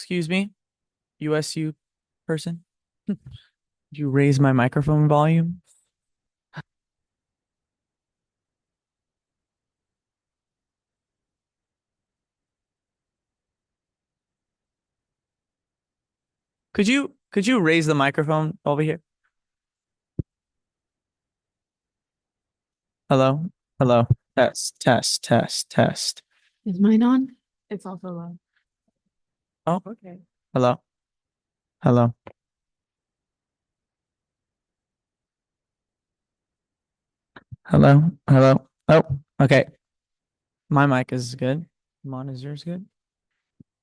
Excuse me, USU person? Could you raise my microphone volume? Could you raise the microphone over here? Hello? Hello? Test, test, test, test. Is mine on? It's also low. Oh, Okay. hello? Hello? Hello? Hello? Oh, okay. My mic is good. Mon, is yours good?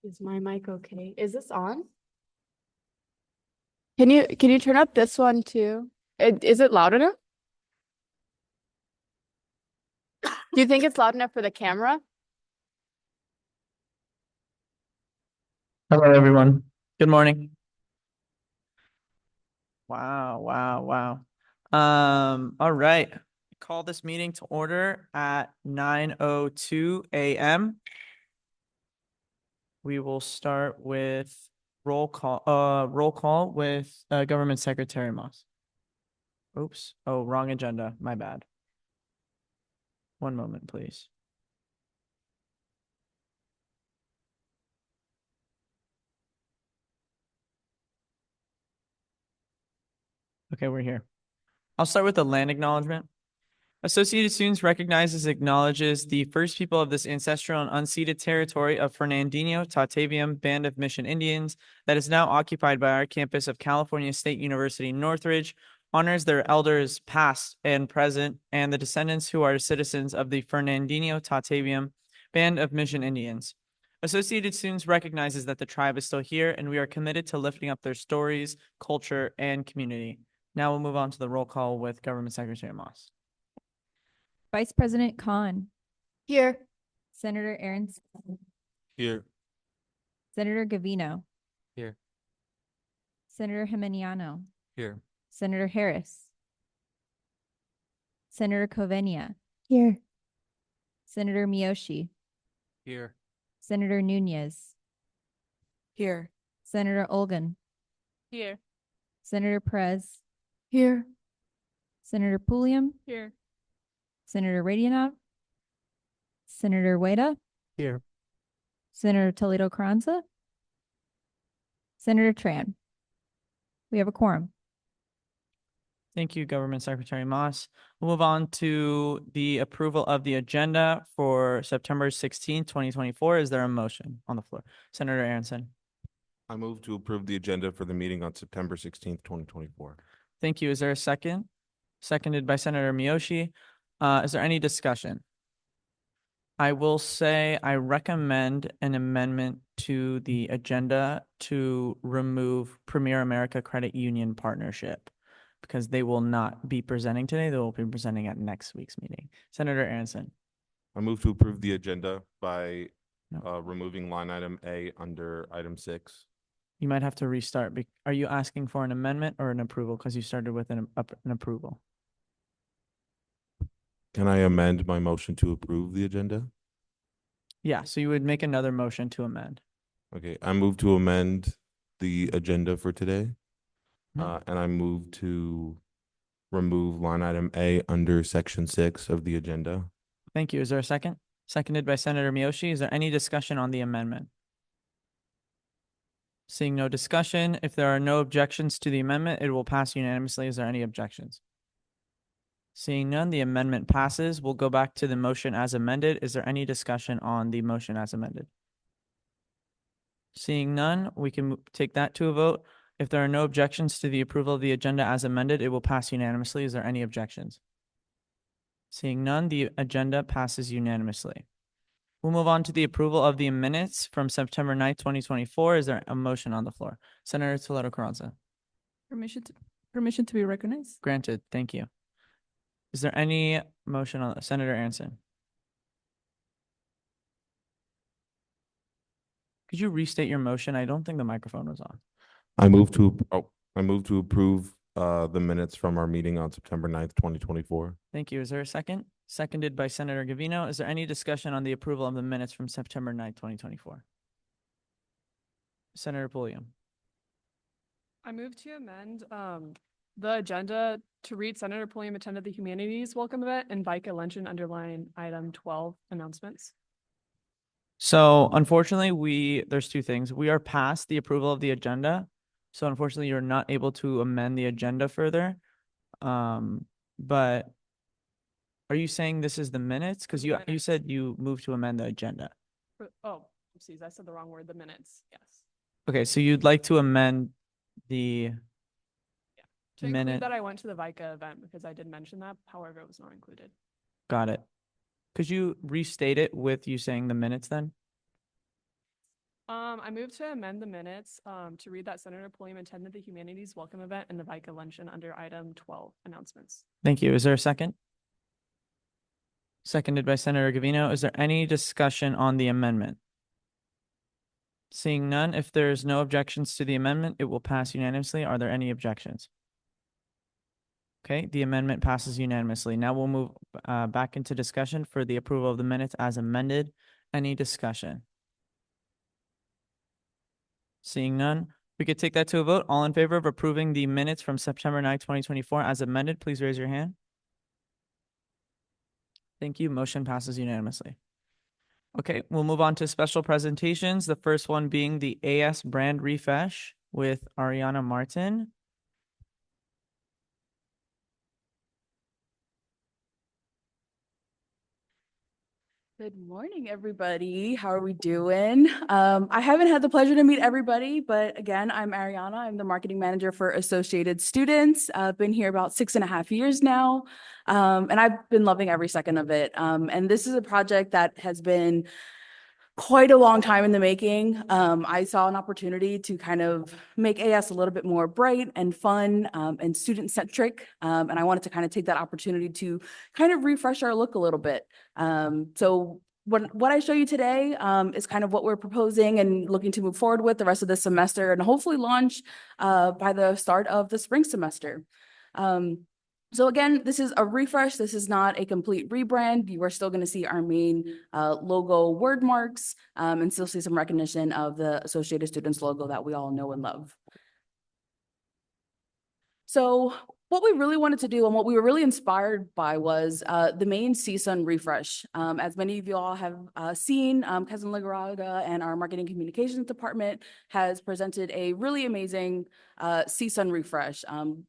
Is my mic okay? Is this on? Can you turn up this one too? Is it loud enough? Do you think it's loud enough for the camera? Hello, everyone. Good morning. Wow, wow, wow. All right. Call this meeting to order at 9:02 a.m. We will start with roll call with Government Secretary Moss. Oops. Oh, wrong agenda. My bad. One moment, please. Okay, we're here. I'll start with the land acknowledgement. Associated Students recognizes acknowledges the first people of this ancestral and unceded territory of Fernandino Tataviam Band of Mission Indians that is now occupied by our campus of California State University Northridge, honors their elders past and present, and the descendants who are citizens of the Fernandino Tataviam Band of Mission Indians. Associated Students recognizes that the tribe is still here, and we are committed to lifting up their stories, culture, and community. Now we'll move on to the roll call with Government Secretary Moss. Vice President Khan, Here. Senator Aronson, Here. Senator Gavino, Here. Senator Jimeniano, Here. Senator Harris, Senator Covenia, Here. Senator Miyoshi, Here. Senator Nunez, Here. Senator Olgan, Here. Senator Perez, Here. Senator Pulliam, Here. Senator Radionov, Senator Wada, Here. Senator Toledo Carranza, Senator Tran. We have a quorum. Thank you, Government Secretary Moss. We'll move on to the approval of the agenda for September 16th, 2024. Is there a motion on the floor? Senator Aronson. I move to approve the agenda for the meeting on September 16th, 2024. Thank you. Is there a second? Seconded by Senator Miyoshi. Is there any discussion? I will say I recommend an amendment to the agenda to remove Premier America Credit Union Partnership because they will not be presenting today. They will be presenting at next week's meeting. Senator Aronson. I move to approve the agenda by No. removing line item A under item 6. You might have to restart. Are you asking for an amendment or an approval? Because you started with an approval. Can I amend my motion to approve the agenda? Yeah, so you would make another motion to amend. Okay, I move to amend the agenda for today. Mhm. And I move to remove line item A under section 6 of the agenda. Thank you. Is there a second? Seconded by Senator Miyoshi. Is there any discussion on the amendment? Seeing no discussion, if there are no objections to the amendment, it will pass unanimously. Is there any objections? Seeing none, the amendment passes. We'll go back to the motion as amended. Is there any discussion on the motion as amended? Seeing none, we can take that to a vote. If there are no objections to the approval of the agenda as amended, it will pass unanimously. Is there any objections? Seeing none, the agenda passes unanimously. We'll move on to the approval of the minutes from September 9th, 2024. Is there a motion on the floor? Senator Toledo Carranza. Permission to be recognized. Granted. Thank you. Is there any motion on Senator Aronson? Could you restate your motion? I don't think the microphone was on. I move to approve the minutes from our meeting on September 9th, 2024. Thank you. Is there a second? Seconded by Senator Gavino. Is there any discussion on the approval of the minutes from September 9th, 2024? Senator Pulliam. I move to amend the agenda to read Senator Pulliam attended the Humanities Welcome Event and VICA luncheon underline item 12 announcements. So unfortunately, there's two things. We are past the approval of the agenda. So unfortunately, you're not able to amend the agenda further. But are you saying this is the minutes? Because The you minutes. said you moved to amend the agenda. Oh, oopsies, I said the wrong word, the minutes, yes. Okay, so you'd like to amend the To include minute. that I went to the VICA event because I did mention that, however, it was not included. Got it. Could you restate it with you saying the minutes then? I moved to amend the minutes to read that Senator Pulliam attended the Humanities Welcome Event and the VICA luncheon under item 12 announcements. Thank you. Is there a second? Seconded by Senator Gavino. Is there any discussion on the amendment? Seeing none, if there's no objections to the amendment, it will pass unanimously. Are there any objections? Okay, the amendment passes unanimously. Now we'll move back into discussion for the approval of the minutes as amended. Any discussion? Seeing none, we could take that to a vote. All in favor of approving the minutes from September 9th, 2024 as amended, please raise your hand. Thank you. Motion passes unanimously. Okay, we'll move on to special presentations. The first one being the AS brand refresh with Ariana Martin. Good morning, everybody. How are we doing? I haven't had the pleasure to meet everybody, but again, I'm Ariana. I'm the marketing manager for Associated Students. I've been here about 6.5 years now, and I've been loving every second of it. And this is a project that has been quite a long time in the making. I saw an opportunity to kind of make AS a little bit more bright and fun and student-centric. And I wanted to kind of take that opportunity to kind of refresh our look a little bit. So what I show you today is kind of what we're proposing and looking to move forward with the rest of the semester and hopefully launch by the start of the spring semester. So again, this is a refresh. This is not a complete rebrand. You are still going to see our main logo word marks and still see some recognition of the Associated Students logo that we all know and love. So what we really wanted to do and what we were really inspired by was the main CSUN refresh. As many of you all have seen, Cousin Ligaraga and our marketing communications department has presented a really amazing CSUN refresh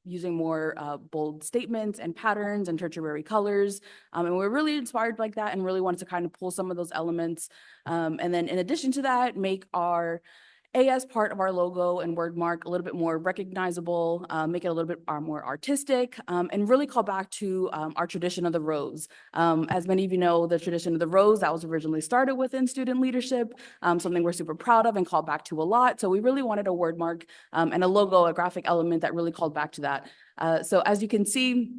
using more bold statements and patterns and tertiary colors. And we're really inspired like that and really wanted to kind of pull some of those elements. And then in addition to that, make our AS part of our logo and word mark a little bit more recognizable, make it a little bit more artistic, and really call back to our tradition of the rose. As many of you know, the tradition of the rose that was originally started within student leadership, something we're super proud of and call back to a lot. So we really wanted a word mark and a logo, a graphic element that really called back to that. So as you can see,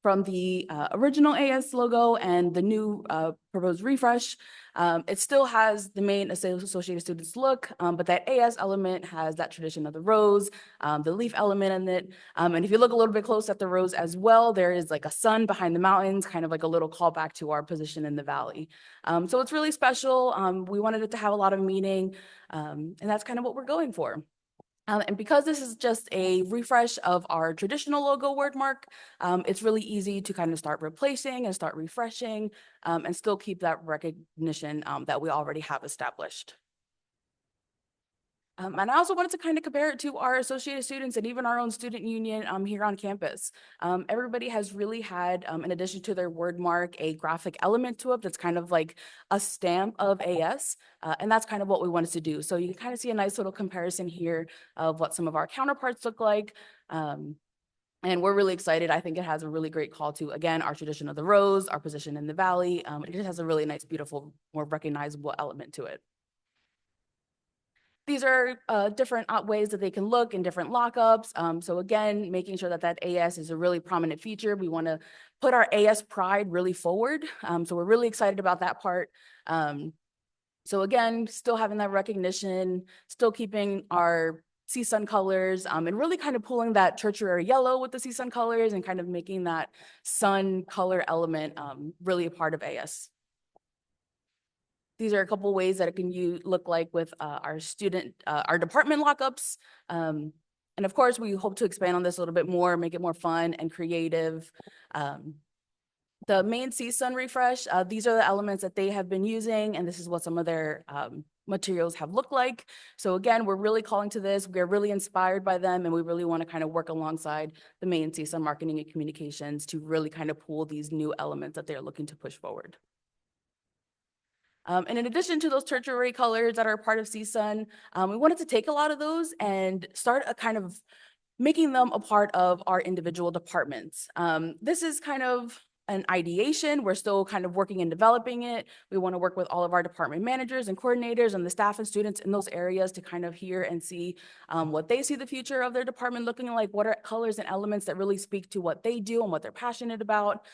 from the original AS logo and the new proposed refresh, it still has the main Associated Students look, but that AS element has that tradition of the rose, the leaf element in it. And if you look a little bit close at the rose as well, there is like a sun behind the mountains, kind of like a little callback to our position in the valley. So it's really special. We wanted it to have a lot of meaning, and that's kind of what we're going for. And because this is just a refresh of our traditional logo word mark, it's really easy to kind of start replacing and start refreshing and still keep that recognition that we already have established. And I also wanted to kind of compare it to our Associated Students and even our own student union here on campus. Everybody has really had, in addition to their word mark, a graphic element to it that's kind of like a stamp of AS. And that's kind of what we wanted to do. So you can kind of see a nice little comparison here of what some of our counterparts look like. And we're really excited. I think it has a really great call to, again, our tradition of the rose, our position in the valley. It just has a really nice, beautiful, more recognizable element to it. These are different ways that they can look in different lockups. So again, making sure that that AS is a really prominent feature. We want to put our AS pride really forward. So we're really excited about that part. So again, still having that recognition, still keeping our CSUN colors and really kind of pulling that tertiary yellow with the CSUN colors and kind of making that sun color element really a part of AS. These are a couple ways that it can look like with our department lockups. And of course, we hope to expand on this a little bit more, make it more fun and creative. The main CSUN refresh, these are the elements that they have been using, and this is what some of their materials have looked like. So again, we're really calling to this. We're really inspired by them, and we really want to kind of work alongside the main CSUN marketing and communications to really kind of pull these new elements that they're looking to push forward. And in addition to those tertiary colors that are part of CSUN, we wanted to take a lot of those and start a kind of making them a part of our individual departments. This is kind of an ideation. We're still kind of working and developing it. We want to work with all of our department managers and coordinators and the staff and students in those areas to kind of hear and see what they see the future of their department looking like, what are colors and elements that really speak to what they do and what they're passionate about.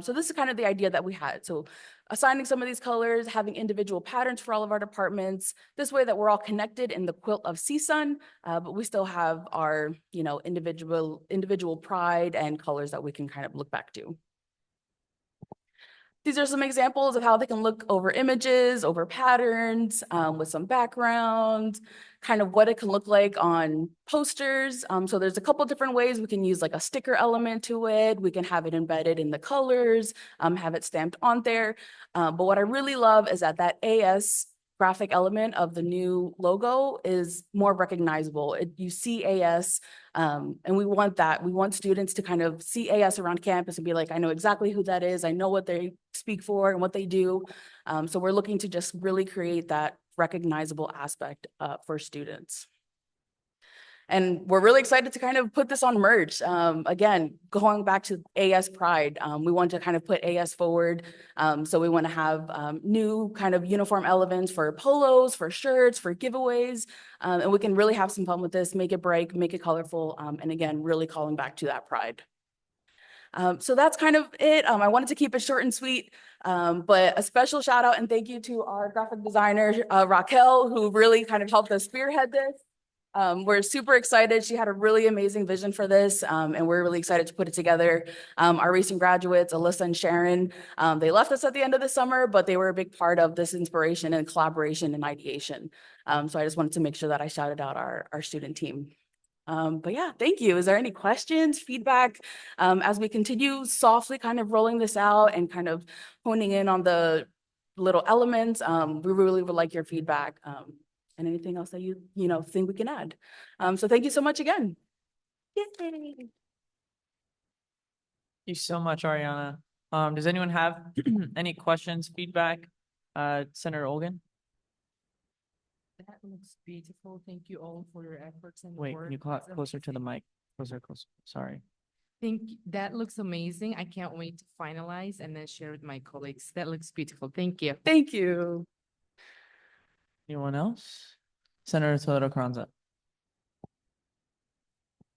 So this is kind of the idea that we had. So assigning some of these colors, having individual patterns for all of our departments, this way that we're all connected in the quilt of CSUN, but we still have our, individual pride and colors that we can kind of look back to. These are some examples of how they can look over images, over patterns, with some background, kind of what it can look like on posters. So there's a couple different ways we can use like a sticker element to it. We can have it embedded in the colors, have it stamped on there. But what I really love is that AS graphic element of the new logo is more recognizable. You see AS, and we want that. We want students to kind of see AS around campus and be like, I know exactly who that is. I know what they speak for and what they do. So we're looking to just really create that recognizable aspect for students. And we're really excited to kind of put this on merch. Again, going back to AS Pride, we want to kind of put AS forward. So we want to have new kind of uniform elements for polos, for shirts, for giveaways. And we can really have some fun with this, make it bright, make it colorful. And again, really calling back to that pride. So that's kind of it. I wanted to keep it short and sweet, but a special shout out and thank you to our graphic designer, Raquel, who really kind of helped us spearhead this. We're super excited. She had a really amazing vision for this, and we're really excited to put it together. Our recent graduates, Alyssa and Sharon, they left us at the end of the summer, but they were a big part of this inspiration and collaboration and ideation. So I just wanted to make sure that I shouted out our student team. But yeah, thank you. Is there any questions, feedback, as we continue softly kind of rolling this out and kind of honing in on the little elements? We really would like your feedback. And anything else that you think we can add. So thank you so much again. Yay. Thank you so much, Ariana. Does anyone have any questions, feedback? Senator Olgan? That looks beautiful. Thank you all for your efforts and Wait, work. can you call it It's closer to the amazing. mic? Closer. Sorry. That looks amazing. I can't wait to finalize and then share with my colleagues. That looks beautiful. Thank you. Thank you. Anyone else? Senator Toledo Carranza.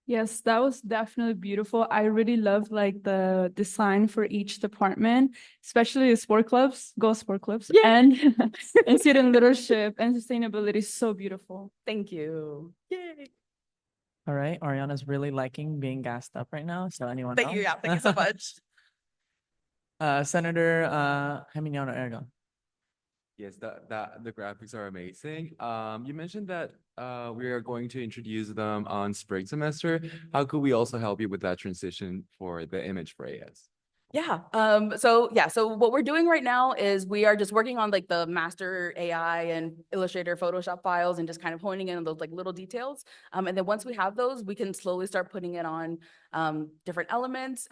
Yes, that was definitely beautiful. I really love like the design for each department, especially the sport clubs, go sport clubs, and and student leadership and sustainability is so beautiful. Thank you. Yay. All right, Ariana's really liking being gassed up right now. So anyone Thank you. else? Yeah, thank you so much. Senator Geminiano Aragon. Yes, the graphics are amazing. You mentioned that we are going to introduce them on spring semester. How could we also help you with that transition for the image for AS? Yeah. So what we're doing right now is we are just working on like the master AI and Illustrator Photoshop files and just kind of honing in on those like little details. And then once we have those, we can slowly start putting it on different elements.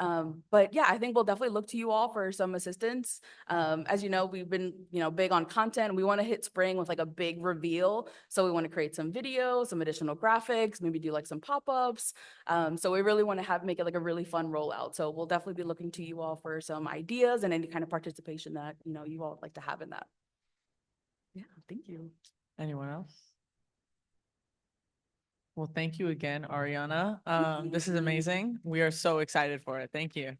But yeah, I think we'll definitely look to you all for some assistance. As you know, we've been, big on content. We want to hit spring with like a big reveal. So we want to create some video, some additional graphics, maybe do like some pop-ups. So we really want to make it like a really fun rollout. So we'll definitely be looking to you all for some ideas and any kind of participation that, you all would like to have in that. Yeah, thank you. Anyone else? Well, thank you again, Ariana. This is amazing. We are so excited for it. Thank you.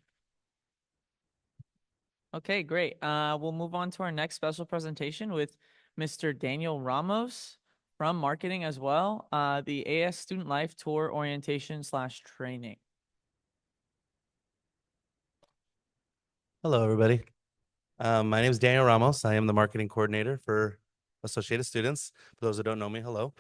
Okay, great. We'll move on to our next special presentation with Mr. Daniel Ramos from marketing as well, the AS Student Life Tour Orientation / Training. Hello, everybody. My name is Daniel Ramos. I am the marketing coordinator for Associated Students. For those who don't know me, hello.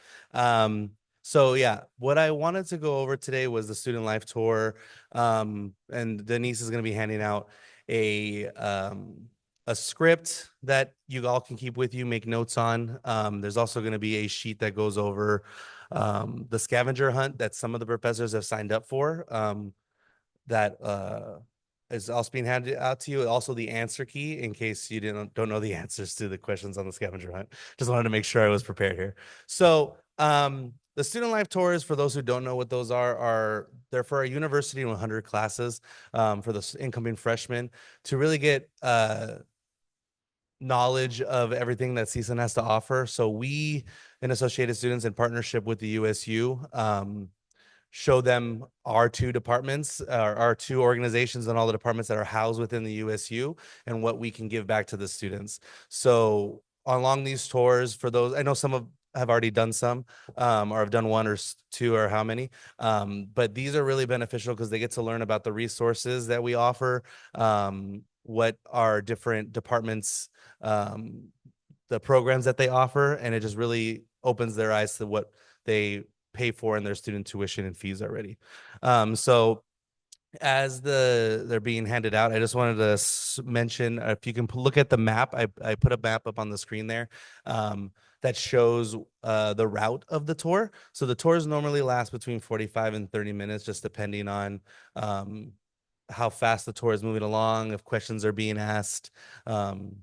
So yeah, what I wanted to go over today was the student life tour. And Denise is going to be handing out a script that you all can keep with you, make notes on. There's also going to be a sheet that goes over the scavenger hunt that some of the professors have signed up for. That is also being handed out to you. Also, the answer key in case you don't know the answers to the questions on the scavenger hunt. Just wanted to make sure I was prepared here. So, the student life tours, for those who don't know what those are they're for our university 100 classes for the incoming freshmen to really get knowledge of everything that CSUN has to offer. So we, in Associated Students, in partnership with the USU, show them our two departments, our two organizations and all the departments that are housed within the USU and what we can give back to the students. So along these tours, for those, I know some have already done some or have done one or two or how many, but these are really beneficial because they get to learn about the resources that we offer, what our different departments, the programs that they offer, and it just really opens their eyes to what they pay for in their student tuition and fees already. So as they're being handed out, I just wanted to mention, if you can look at the map, I put a map up on the screen there that shows the route of the tour. So the tours normally last between 45 and 30 minutes, just depending on how fast the tour is moving along, if questions are being asked,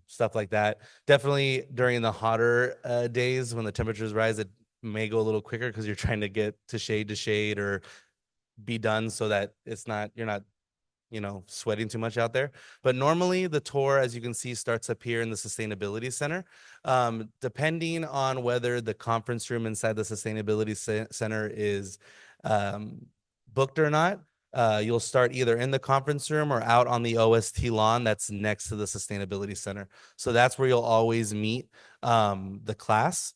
stuff like that. Definitely during the hotter days when the temperatures rise, it may go a little quicker because you're trying to get to shade or be done so that you're not sweating too much out there. But normally the tour, as you can see, starts up here in the Sustainability Center. Depending on whether the conference room inside the Sustainability Center is booked or not, you'll start either in the conference room or out on the OST lawn that's next to the Sustainability Center. So that's where you'll always meet the class.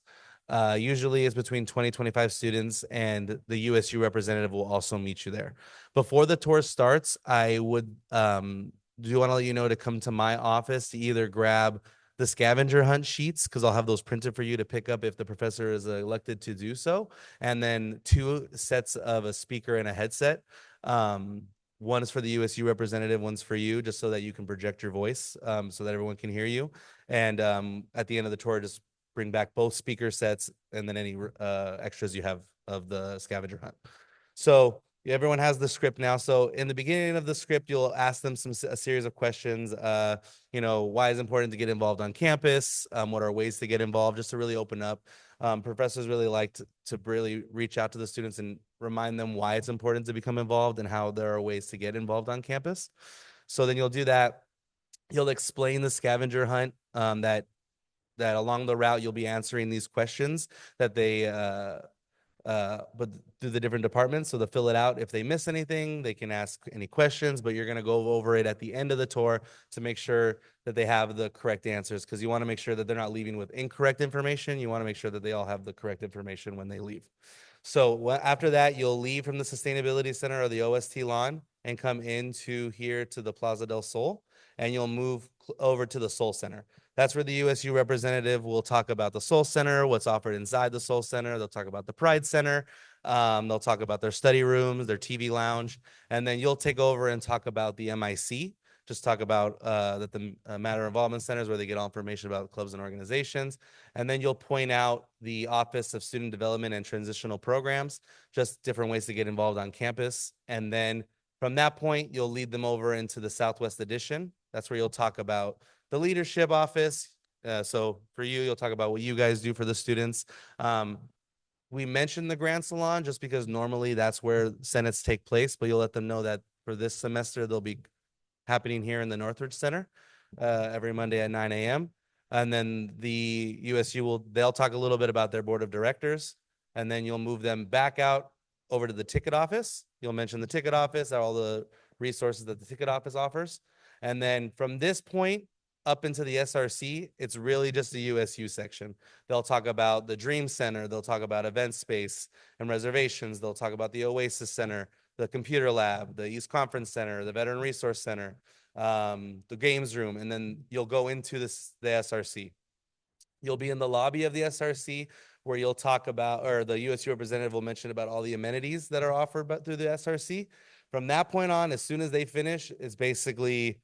Usually it's between 20-25 students, and the USU representative will also meet you there. Before the tour starts, I would do want to let you know to come to my office to either grab the scavenger hunt sheets, because I'll have those printed for you to pick up if the professor is elected to do so, and then 2 sets of a speaker and a headset. One is for the USU representative, one's for you, just so that you can project your voice, so that everyone can hear you. And at the end of the tour, just bring back both speaker sets and then any extras you have of the scavenger hunt. So everyone has the script now. So in the beginning of the script, you'll ask them a series of questions. Why is it important to get involved on campus? What are ways to get involved? Just to really open up. Professors really like to really reach out to the students and remind them why it's important to become involved and how there are ways to get involved on campus. So then you'll do that. You'll explain the scavenger hunt, that along the route you'll be answering these questions that they but through the different departments. So they'll fill it out. If they miss anything, they can ask any questions, but you're going to go over it at the end of the tour to make sure that they have the correct answers, because you want to make sure that they're not leaving with incorrect information. You want to make sure that they all have the correct information when they leave. So after that, you'll leave from the Sustainability Center or the OST lawn and come into here to the Plaza del Sol, and you'll move over to the Sol Center. That's where the USU representative will talk about the Sol Center, what's offered inside the Sol Center. They'll talk about the Pride Center. They'll talk about their study rooms, their TV lounge, and then you'll take over and talk about the MIC. Just talk about that the Matter Involvement Centers, where they get all information about clubs and organizations. And then you'll point out the Office of Student Development and Transitional Programs, just different ways to get involved on campus. And then from that point, you'll lead them over into the Southwest Edition. That's where you'll talk about the leadership office. So for you, you'll talk about what you guys do for the students. We mentioned the Grand Salon just because normally that's where Senates take place, but you'll let them know that for this semester, they'll be happening here in the Northridge Center every Monday at 9 a.m. And then the USU they'll talk a little bit about their board of directors, and then you'll move them back out over to the ticket office. You'll mention the ticket office, all the resources that the ticket office offers. And then from this point up into the SRC, it's really just the USU section. They'll talk about the Dream Center. They'll talk about event space and reservations. They'll talk about the Oasis Center, the Computer Lab, the East Conference Center, the Veteran Resource Center. the games room, and then you'll go into the SRC. You'll be in the lobby of the SRC where you'll talk about, or the USU representative will mention about all the amenities that are offered through the SRC. From that point on, as soon as they finish, it's basically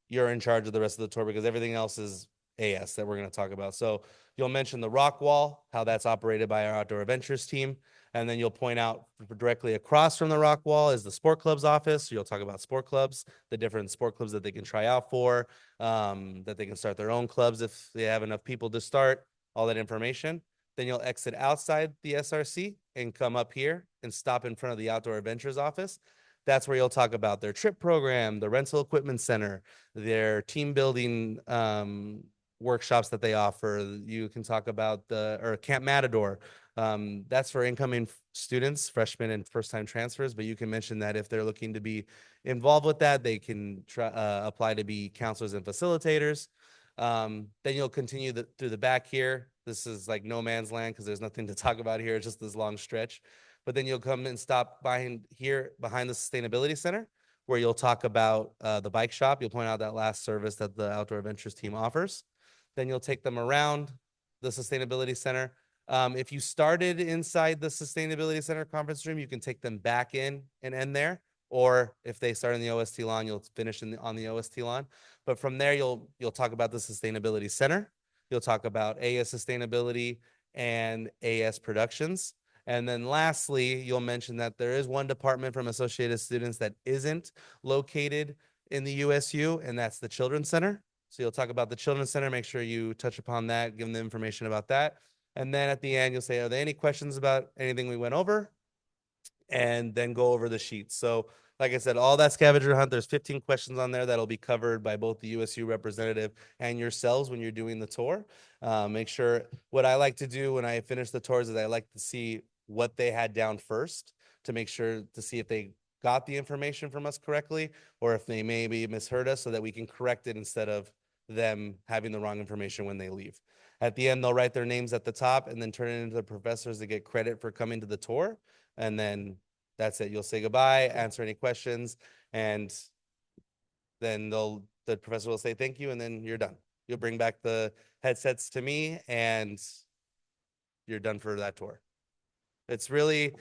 you're in charge of the rest of the tour because everything else is AS that we're going to talk about. So you'll mention the rock wall, how that's operated by our outdoor adventures team. And then you'll point out directly across from the rock wall is the sport club's office. So you'll talk about sport clubs, the different sport clubs that they can try out for, that they can start their own clubs if they have enough people to start, all that information. Then you'll exit outside the SRC and come up here and stop in front of the outdoor adventures office. That's where you'll talk about their trip program, the rental equipment center, their team building workshops that they offer. You can talk about or Camp Matador. That's for incoming students, freshmen and first-time transfers, but you can mention that if they're looking to be involved with that, they can apply to be counselors and facilitators. Then you'll continue through the back here. This is like no man's land because there's nothing to talk about here. It's just this long stretch. But then you'll come and stop behind the Sustainability Center, where you'll talk about the bike shop. You'll point out that last service that the Outdoor Adventures team offers. Then you'll take them around the Sustainability Center. If you started inside the Sustainability Center conference room, you can take them back in and end there. Or if they start in the OST lawn, you'll finish on the OST lawn. But from there, you'll talk about the Sustainability Center. You'll talk about AS Sustainability and AS Productions. And then lastly, you'll mention that there is one department from Associated Students that isn't located in the USU, and that's the Children's Center. So you'll talk about the Children's Center, make sure you touch upon that, give them the information about that. And then at the end, you'll say, are there any questions about anything we went over? And then go over the sheets. So like I said, all that scavenger hunt, there's 15 questions on there that'll be covered by both the USU representative and yourselves when you're doing the tour. Make sure, what I like to do when I finish the tours is I like to see what they had down first to make sure to see if they got the information from us correctly or if they maybe misheard us so that we can correct it instead of them having the wrong information when they leave. At the end, they'll write their names at the top and then turn it into the professors to get credit for coming to the tour. And then that's it. You'll say goodbye, answer any questions, and then the professor will say thank you, and then you're done. You'll bring back the headsets to me, and you're done for that tour. It's really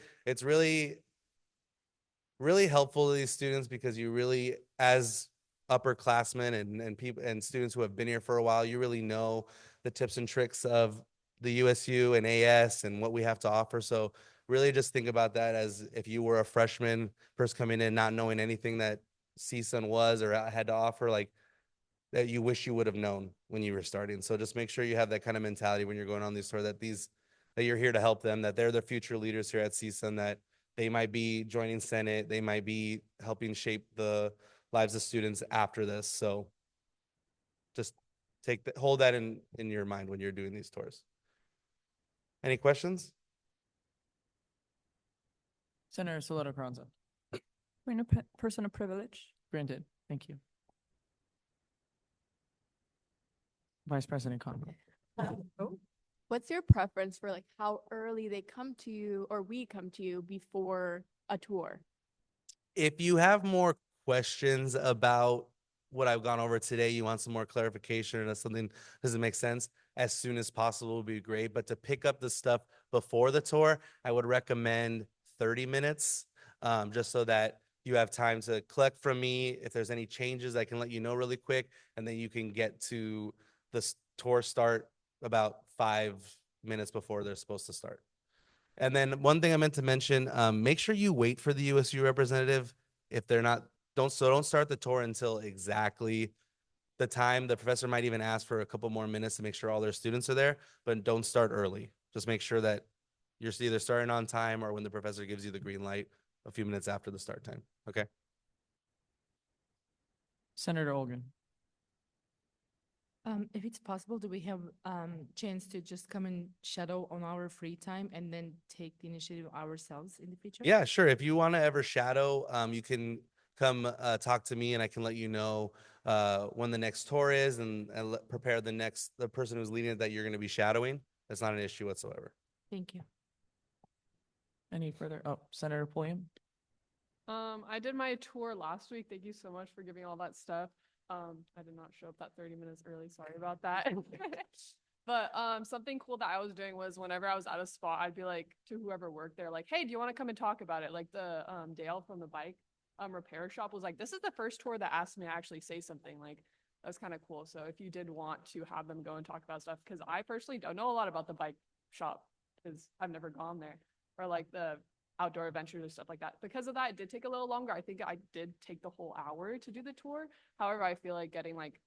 helpful to these students because you really, as upperclassmen and people and students who have been here for a while, you really know the tips and tricks of the USU and AS and what we have to offer. So really just think about that as if you were a freshman first coming in, not knowing anything that CSUN was or had to offer, like that you wish you would have known when you were starting. So just make sure you have that kind of mentality when you're going on these tours, that you're here to help them, that they're the future leaders here at CSUN, that they might be joining Senate, they might be helping shape the lives of students after this. So just hold that in your mind when you're doing these tours. Any questions? Senator Salado Carranza. Person of privilege. Granted. Thank you. Vice President Conley. What's your preference for like how early they come to you or we come to you before a tour? If you have more questions about what I've gone over today, you want some more clarification or that something doesn't make sense, as soon as possible would be great. But to pick up the stuff before the tour, I would recommend 30 minutes, just so that you have time to collect from me. If there's any changes, I can let you know really quick, and then you can get to the tour start about 5 minutes before they're supposed to start. And then one thing I meant to mention, make sure you wait for the USU representative. If they're not, don't start the tour until exactly the time. The professor might even ask for a couple more minutes to make sure all their students are there, but don't start early. Just make sure that you're either starting on time or when the professor gives you the green light a few minutes after the start time. Okay. Senator Olgan. If it's possible, do we have chance to just come and shadow on our free time and then take the initiative ourselves in the future? Yeah, sure. If you want to ever shadow, you can come talk to me and I can let you know when the next tour is and prepare the person who's leading it that you're going to be shadowing. That's not an issue whatsoever. Thank you. Any further? Oh, Senator Pulliam. I did my tour last week. Thank you so much for giving all that stuff. I did not show up that 30 minutes early. Sorry about that. But something cool that I was doing was whenever I was at a spot, I'd be like to whoever worked there, like, hey, do you want to come and talk about it? Like the Dale from the bike repair shop was like, this is the first tour that asked me to actually say something. Like that's kind of cool. So if you did want to have them go and talk about stuff, because I personally don't know a lot about the bike shop because I've never gone there, or like the outdoor adventures or stuff like that. Because of that, it did take a little longer. I think I did take the whole hour to do the tour. However, I feel like getting like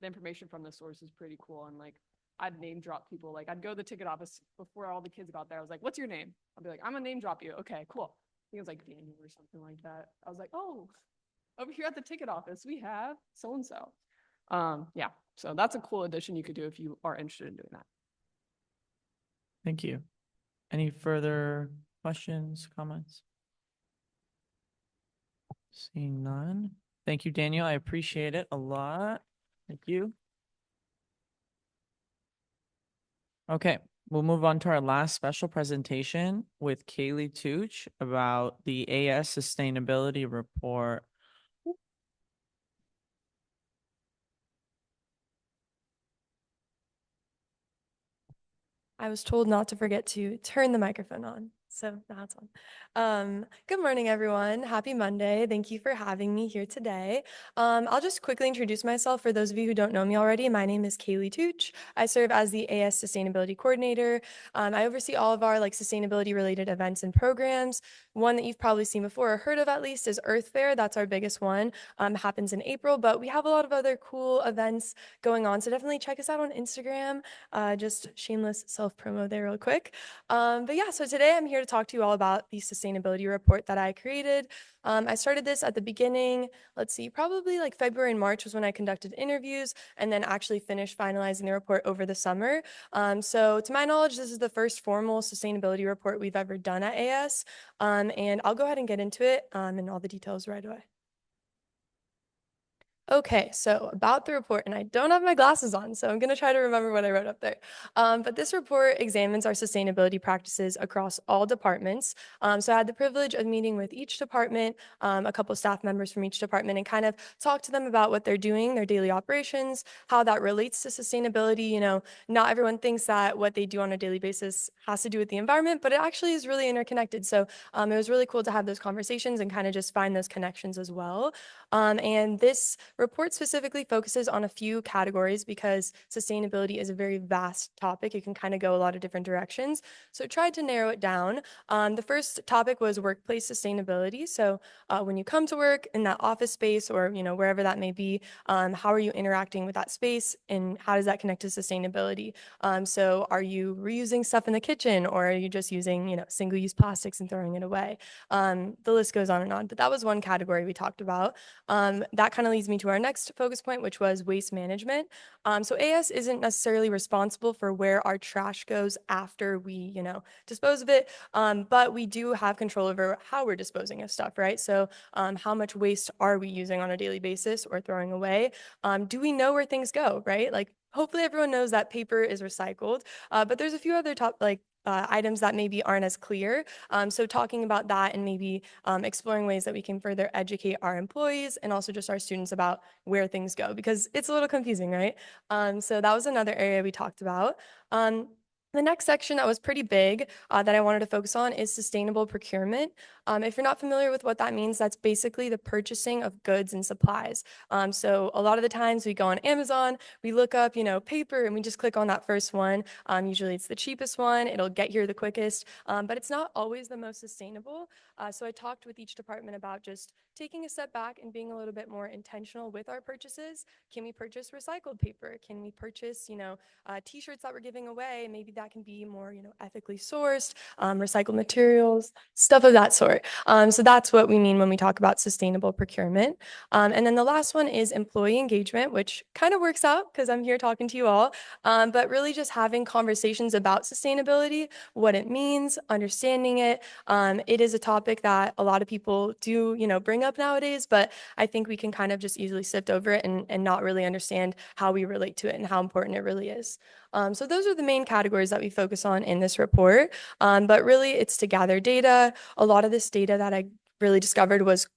the information from the source is pretty cool. And like I'd name drop people. Like I'd go to the ticket office before all the kids got there. I was like, what's your name? I'll be like, I'm gonna name drop you. Okay, cool. I think it was like Daniel or something like that. I was like, oh, over here at the ticket office, we have so-and-so. Yeah, so that's a cool addition you could do if you are interested in doing that. Thank you. Any further questions, comments? Seeing none. Thank you, Daniel. I appreciate it a lot. Thank you. Okay, we'll move on to our last special presentation with Kaylee Tooch about the AS Sustainability Report. I was told not to forget to turn the microphone on, so now it's on. Good morning, everyone. Happy Monday. Thank you for having me here today. I'll just quickly introduce myself for those of you who don't know me already. My name is Kaylee Tooch. I serve as the AS Sustainability Coordinator. I oversee all of our sustainability related events and programs. One that you've probably seen before or heard of at least is Earth Fair. That's our biggest one. Happens in April, but we have a lot of other cool events going on. So definitely check us out on Instagram. Just shameless self-promo there real quick. But yeah, so today I'm here to talk to you all about the sustainability report that I created. I started this at the beginning, let's see, probably like February and March was when I conducted interviews and then actually finished finalizing the report over the summer. So to my knowledge, this is the first formal sustainability report we've ever done at AS. And I'll go ahead and get into it and all the details right away. Okay, so about the report, and I don't have my glasses on, so I'm going to try to remember what I wrote up there. But this report examines our sustainability practices across all departments. So I had the privilege of meeting with each department, a couple staff members from each department, and kind of talk to them about what they're doing, their daily operations, how that relates to sustainability. You know, not everyone thinks that what they do on a daily basis has to do with the environment, but it actually is really interconnected. So it was really cool to have those conversations and kind of just find those connections as well. And this report specifically focuses on a few categories because sustainability is a very vast topic. It can kind of go a lot of different directions. So I tried to narrow it down. The first topic was workplace sustainability. So when you come to work in that office space or, you know, wherever that may be, how are you interacting with that space and how does that connect to sustainability? So are you reusing stuff in the kitchen or are you just using, you know, single-use plastics and throwing it away? The list goes on and on, but that was one category we talked about. That kind of leads me to our next focus point, which was waste management. So AS isn't necessarily responsible for where our trash goes after we, you know, dispose of it, but we do have control over how we're disposing of stuff, right? So how much waste are we using on a daily basis or throwing away? Do we know where things go, right? Like hopefully everyone knows that paper is recycled, but there's a few other items that maybe aren't as clear. So talking about that and maybe exploring ways that we can further educate our employees and also just our students about where things go, because it's a little confusing, right? So that was another area we talked about. The next section that was pretty big that I wanted to focus on is sustainable procurement. If you're not familiar with what that means, that's basically the purchasing of goods and supplies. So a lot of the times we go on Amazon, we look up, you know, paper and we just click on that first one. Usually it's the cheapest one, it'll get here the quickest, but it's not always the most sustainable. So I talked with each department about just taking a step back and being a little bit more intentional with our purchases. Can we purchase recycled paper? Can we purchase, you know, t-shirts that we're giving away? Maybe that can be more, you know, ethically sourced, recycled materials, stuff of that sort. So that's what we mean when we talk about sustainable procurement. And then the last one is employee engagement, which kind of works out because I'm here talking to you all, but really just having conversations about sustainability, what it means, understanding it. It is a topic that a lot of people do, you know, bring up nowadays, but I think we can kind of just easily sift over it and not really understand how we relate to it and how important it really is. So those are the main categories that we focus on in this report, but really it's to gather data. A lot of this data that I really discovered was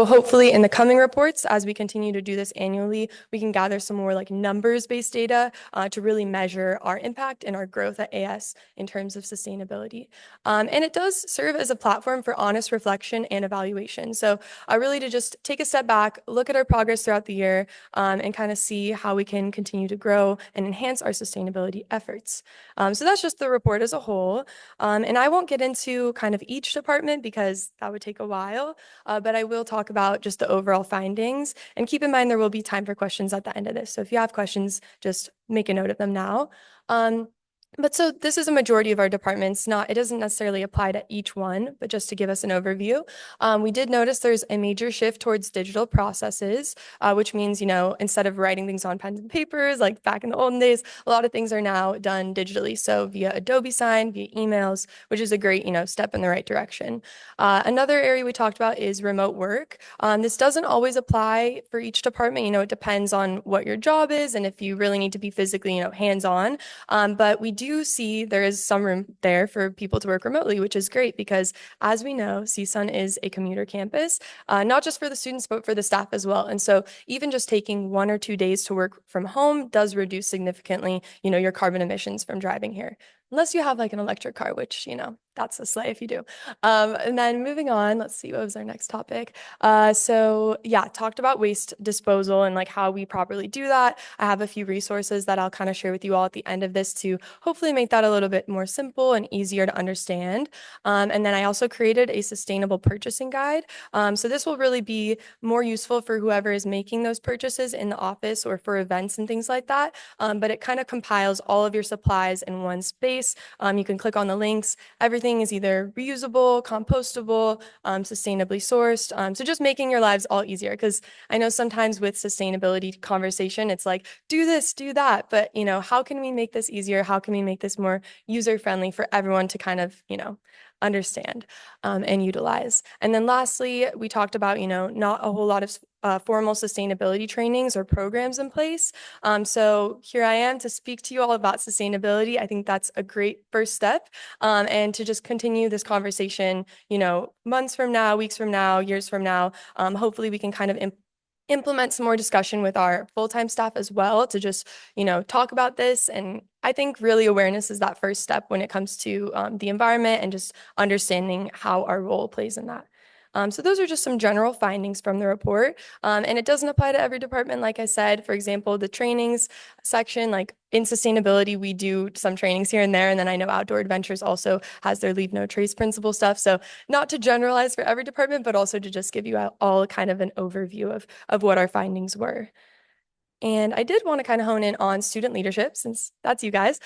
But hopefully in the coming reports, as we continue to do this annually, we can gather some more like numbers-based data to really measure our impact and our growth at AS in terms of sustainability. And it does serve as a platform for honest reflection and evaluation. So really to just take a step back, look at our progress throughout the year, and kind of see how we can continue to grow and enhance our sustainability efforts. So that's just the report as a whole. And I won't get into kind of each department because that would take a while, but I will talk about just the overall findings. And keep in mind, there will be time for questions at the end of this. So if you have questions, just make a note of them now. But so this is a majority of our departments. It doesn't necessarily apply to each one, but just to give us an overview, we did notice there's a major shift towards digital processes, which means, instead of writing things on pens and papers, like back in the olden days, a lot of things are now done digitally. So via Adobe Sign, via emails, which is a great, step in the right direction. Another area we talked about is remote work. This doesn't always apply for each department. It depends on what your job is and if you really need to be physically, hands-on. But we do see there is some room there for people to work remotely, which is great because, as we know, CSUN is a commuter campus, not just for the students, but for the staff as well. And so even just taking 1 or 2 days to work from home does reduce significantly, your carbon emissions from driving here. Unless you have like an electric car, which, that's a slay if you do. And then moving on, let's see, what was our next topic? So yeah, talked about waste disposal and like how we properly do that. I have a few resources that I'll kind of share with you all at the end of this to hopefully make that a little bit more simple and easier to understand. And then I also created a sustainable purchasing guide. So this will really be more useful for whoever is making those purchases in the office or for events and things like that. But it kind of compiles all of your supplies in one space. You can click on the links. Everything is either reusable, compostable, sustainably sourced. So just making your lives all easier, because I know sometimes with sustainability conversation, it's like, do this, do that. But, how can we make this easier? How can we make this more user-friendly for everyone to kind of, understand and utilize? And then lastly, we talked about, not a whole lot of formal sustainability trainings or programs in place. So here I am to speak to you all about sustainability. I think that's a great first step. And to just continue this conversation, months from now, weeks from now, years from now, hopefully we can kind of implement some more discussion with our full-time staff as well to just, talk about this. And I think really awareness is that first step when it comes to the environment and just understanding how our role plays in that. So those are just some general findings from the report. And it doesn't apply to every department. Like I said, for example, the trainings section, like in sustainability, we do some trainings here and there. And then I know Outdoor Adventures also has their Leave No Trace principle stuff. So not to generalize for every department, but also to just give you all kind of an overview of what our findings were. And I did want to kind of hone in on student leadership, since that's you guys.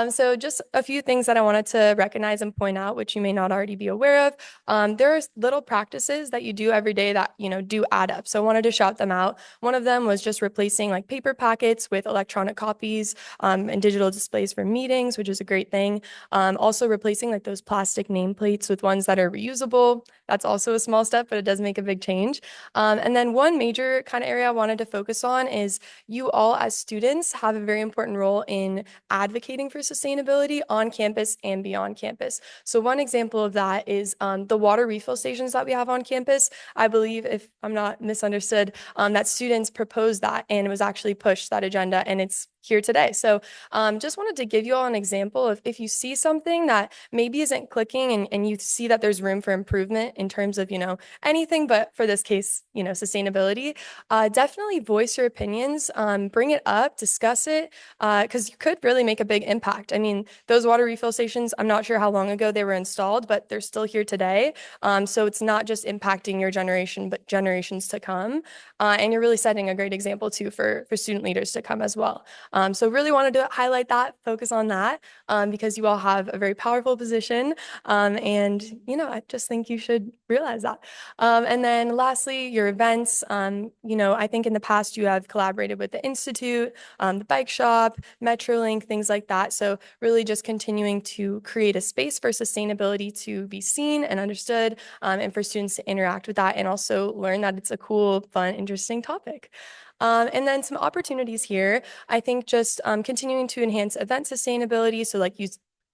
So just a few things that I wanted to recognize and point out, which you may not already be aware of. There are little practices that you do every day that, do add up. So I wanted to shout them out. One of them was just replacing like paper packets with electronic copies and digital displays for meetings, which is a great thing. Also replacing like those plastic nameplates with ones that are reusable. That's also a small step, but it does make a big change. And then one major kind of area I wanted to focus on is you all as students have a very important role in advocating for sustainability on campus and beyond campus. So one example of that is the water refill stations that we have on campus. I believe, if I'm not misunderstood, that students proposed that and it was actually pushed, that agenda, and it's here today. So just wanted to give you all an example of if you see something that maybe isn't clicking and you see that there's room for improvement in terms of, anything, but for this case, sustainability, definitely voice your opinions, bring it up, discuss it, because you could really make a big impact. I mean, those water refill stations, I'm not sure how long ago they were installed, but they're still here today. So it's not just impacting your generation, but generations to come. And you're really setting a great example too for student leaders to come as well. So really wanted to highlight that, focus on that, because you all have a very powerful position. And, I just think you should realize that. And then lastly, your events. I think in the past you have collaborated with the Institute, the Bike Shop, Metrolink, things like that. So really just continuing to create a space for sustainability to be seen and understood, and for students to interact with that and also learn that it's a cool, fun, interesting topic. And then some opportunities here, I think just continuing to enhance event sustainability. So like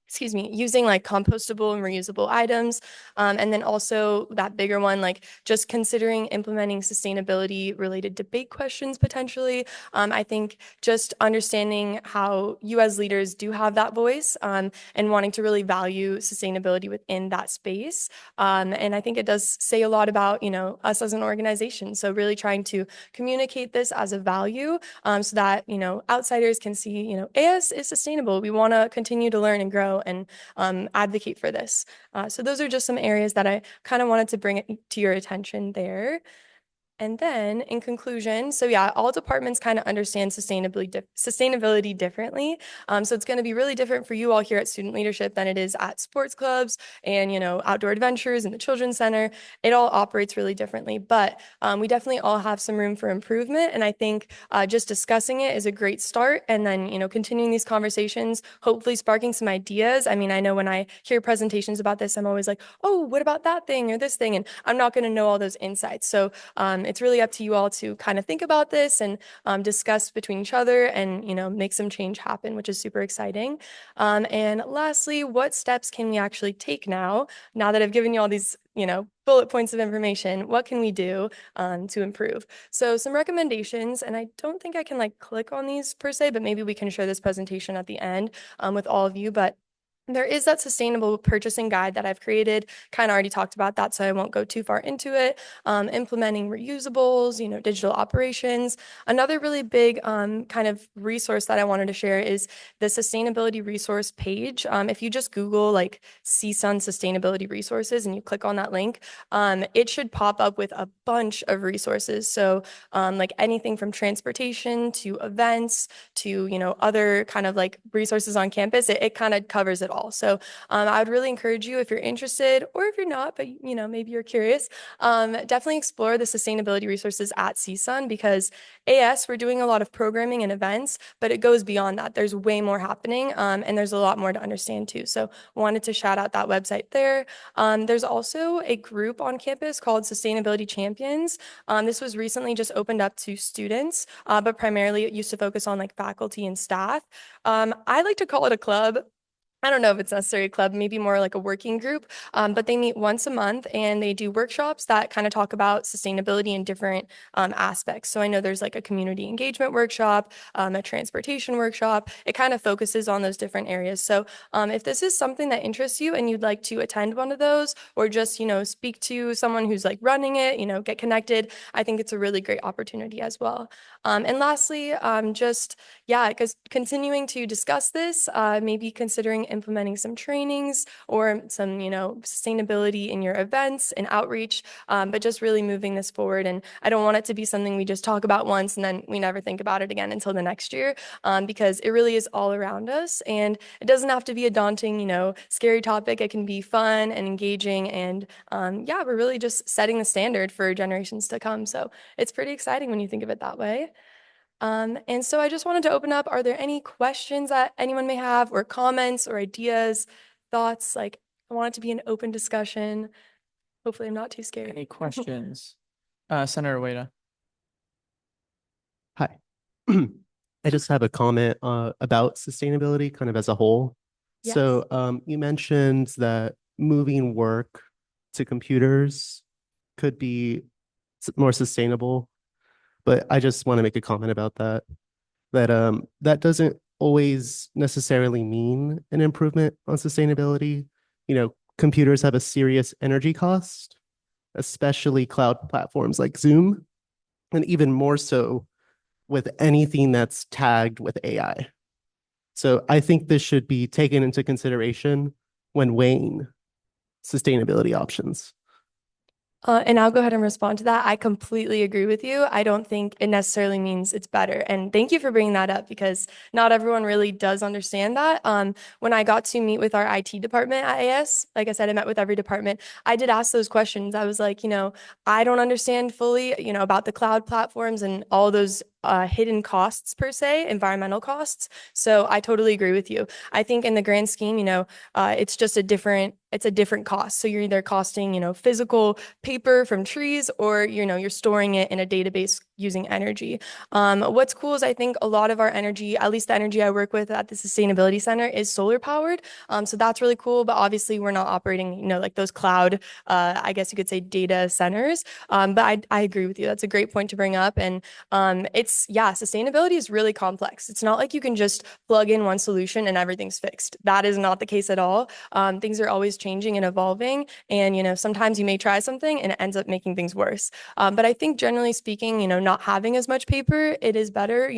excuse me, using like compostable and reusable items. And then also that bigger one, like just considering implementing sustainability related debate questions potentially. I think just understanding how you as leaders do have that voice and wanting to really value sustainability within that space. And I think it does say a lot about, us as an organization. So really trying to communicate this as a value so that, outsiders can see, AS is sustainable. We want to continue to learn and grow and advocate for this. So those are just some areas that I kind of wanted to bring it to your attention there. And then in conclusion, so yeah, all departments kind of understand sustainability differently. So it's going to be really different for you all here at student leadership than it is at sports clubs and, outdoor adventures and the children's center. It all operates really differently, but we definitely all have some room for improvement. And I think just discussing it is a great start. And then, continuing these conversations, hopefully sparking some ideas. I mean, I know when I hear presentations about this, I'm always like, oh, what about that thing or this thing? And I'm not going to know all those insights. So it's really up to you all to kind of think about this and discuss between each other and, make some change happen, which is super exciting. And lastly, what steps can we actually take now that I've given you all these, bullet points of information? What can we do to improve? So some recommendations, and I don't think I can like click on these per se, but maybe we can share this presentation at the end with all of you. But there is that sustainable purchasing guide that I've created. Kind of already talked about that, so I won't go too far into it. Implementing reusables, digital operations. Another really big kind of resource that I wanted to share is the sustainability resource page. If you just Google like CSUN sustainability resources and you click on that link, it should pop up with a bunch of resources. So like anything from transportation to events to, other kind of like resources on campus, it kind of covers it all. So I would really encourage you, if you're interested or if you're not, but maybe you're curious, definitely explore the sustainability resources at CSUN, because AS, we're doing a lot of programming and events, but it goes beyond that. There's way more happening and there's a lot more to understand too. So wanted to shout out that website there. There's also a group on campus called Sustainability Champions. This was recently just opened up to students, but primarily it used to focus on like faculty and staff. I like to call it a club. I don't know if it's necessarily a club, maybe more like a working group, but they meet once a month and they do workshops that kind of talk about sustainability in different aspects. So I know there's like a community engagement workshop, a transportation workshop. It kind of focuses on those different areas. So if this is something that interests you and you'd like to attend one of those or just, speak to someone who's like running it, get connected, I think it's a really great opportunity as well. And lastly, because continuing to discuss this, maybe considering implementing some trainings or some, sustainability in your events and outreach, but just really moving this forward. And I don't want it to be something we just talk about once and then we never think about it again until the next year, because it really is all around us. And it doesn't have to be a daunting, scary topic. It can be fun and engaging. And we're really just setting the standard for generations to come. So it's pretty exciting when you think of it that way. And so I just wanted to open up. Are there any questions that anyone may have or comments or ideas, thoughts? Like, I want it to be an open discussion. Hopefully I'm not too scary. Any questions? Senator Ueda. Hi. I just have a comment about sustainability kind of as a whole. Yes. So you mentioned that moving work to computers could be more sustainable, but I just want to make a comment about that that doesn't always necessarily mean an improvement on sustainability. Computers have a serious energy cost, especially cloud platforms like Zoom, and even more so with anything that's tagged with AI. So I think this should be taken into consideration when weighing sustainability options. And I'll go ahead and respond to that. I completely agree with you. I don't think it necessarily means it's better. And thank you for bringing that up, because not everyone really does understand that. When I got to meet with our IT department at AS, like I said, I met with every department. I did ask those questions. I was like, I don't understand fully, about the cloud platforms and all those hidden costs per se, environmental costs. So I totally agree with you. I think in the grand scheme, it's just a different cost. So you're either costing, physical paper from trees, or, you're storing it in a database using energy. What's cool is I think a lot of our energy, at least the energy I work with at the Sustainability Center, is solar powered. So that's really cool. But obviously, we're not operating, like those cloud, I guess you could say, data centers. But I agree with you. That's a great point to bring up. And sustainability is really complex. It's not like you can just plug in one solution and everything's fixed. That is not the case at all. Things are always changing and evolving. And, sometimes you may try something and it ends up making things worse. But I think generally speaking, not having as much paper, it is better,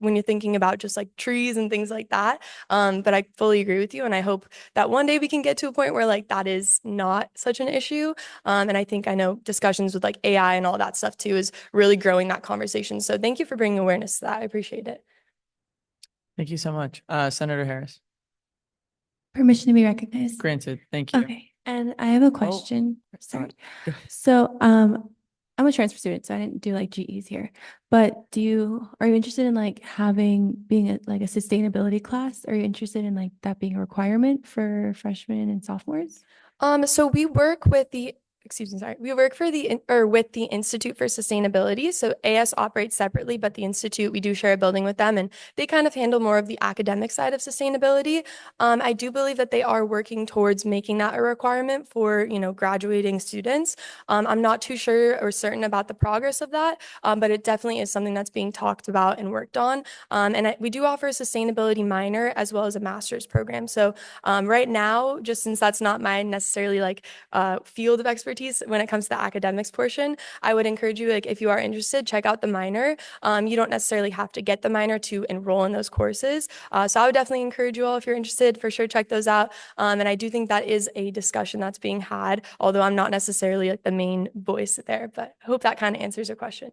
when you're thinking about just like trees and things like that. But I fully agree with you. And I hope that one day we can get to a point where like that is not such an issue. And I know discussions with like AI and all that stuff too is really growing that conversation. So thank you for bringing awareness to that. I appreciate it. Thank you so much. Senator Harris. Permission to be recognized. Granted. Thank you. Okay. And I have a question. Sorry. Go. So, I'm a transfer student, so I didn't do like GEs here. But are you interested in like being a sustainability class? Are you interested in like that being a requirement for freshmen and sophomores? So we work with with the Institute for Sustainability. So AS operates separately, but the Institute, we do share a building with them, and they kind of handle more of the academic side of sustainability. I do believe that they are working towards making that a requirement for, graduating students. I'm not too sure or certain about the progress of that, but it definitely is something that's being talked about and worked on. We do offer a sustainability minor as well as a master's program. So right now, just since that's not my necessarily like field of expertise when it comes to the academics portion, I would encourage you, like, if you are interested, check out the minor. You don't necessarily have to get the minor to enroll in those courses. So I would definitely encourage you all, if you're interested, for sure, check those out. And I do think that is a discussion that's being had, although I'm not necessarily like the main voice there, but I hope that kind of answers your question.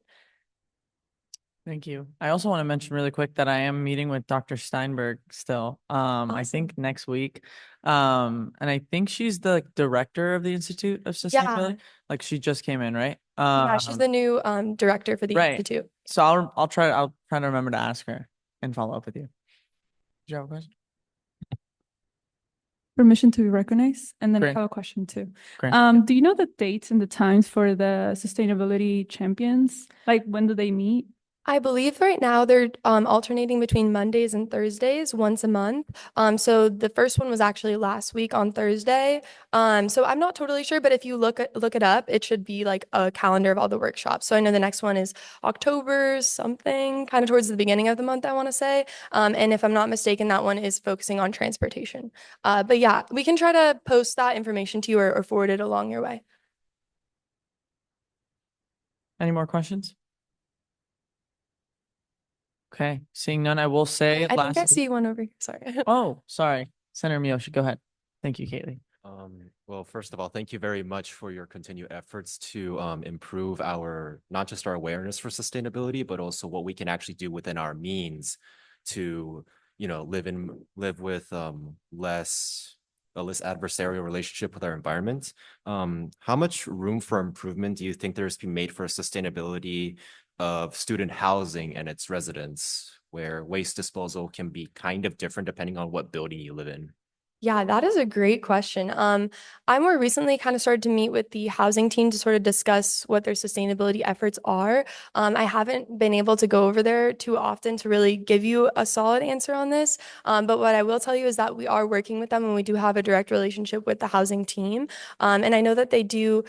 Thank you. I also want to mention really quick that I am meeting with Dr. Steinberg still. I think next week. And I think she's the director of the Institute of Sustainability. Like she just came in, right? Yeah, she's the new director for the Institute. So I'll try to remember to ask her and follow up with you. Do you have a question? Permission to be recognized. And then I Great. have a question too. Great. Do you know the dates and the times for the sustainability champions? Like when do they meet? I believe right now they're alternating between Mondays and Thursdays once a month. So the first one was actually last week on Thursday. So I'm not totally sure, but if you look it up, it should be like a calendar of all the workshops. So I know the next one is October something, kind of towards the beginning of the month, I want to say. And if I'm not mistaken, that one is focusing on transportation. But yeah, we can try to post that information to you or forward it along your way. Any more questions? Okay, seeing none, I will say I think I see one over here. Sorry. Oh, sorry. Senator Miyoshi, go ahead. Thank you, Kaylee. Well, first of all, thank you very much for your continued efforts to improve not just our awareness for sustainability, but also what we can actually do within our means to, live with a less adversarial relationship with our environment. How much room for improvement do you think there's been made for sustainability of student housing and its residents, where waste disposal can be kind of different depending on what building you live in? Yeah, that is a great question. I more recently kind of started to meet with the housing team to sort of discuss what their sustainability efforts are. I haven't been able to go over there too often to really give you a solid answer on this. But what I will tell you is that we are working with them and we do have a direct relationship with the housing team. And I know that they do,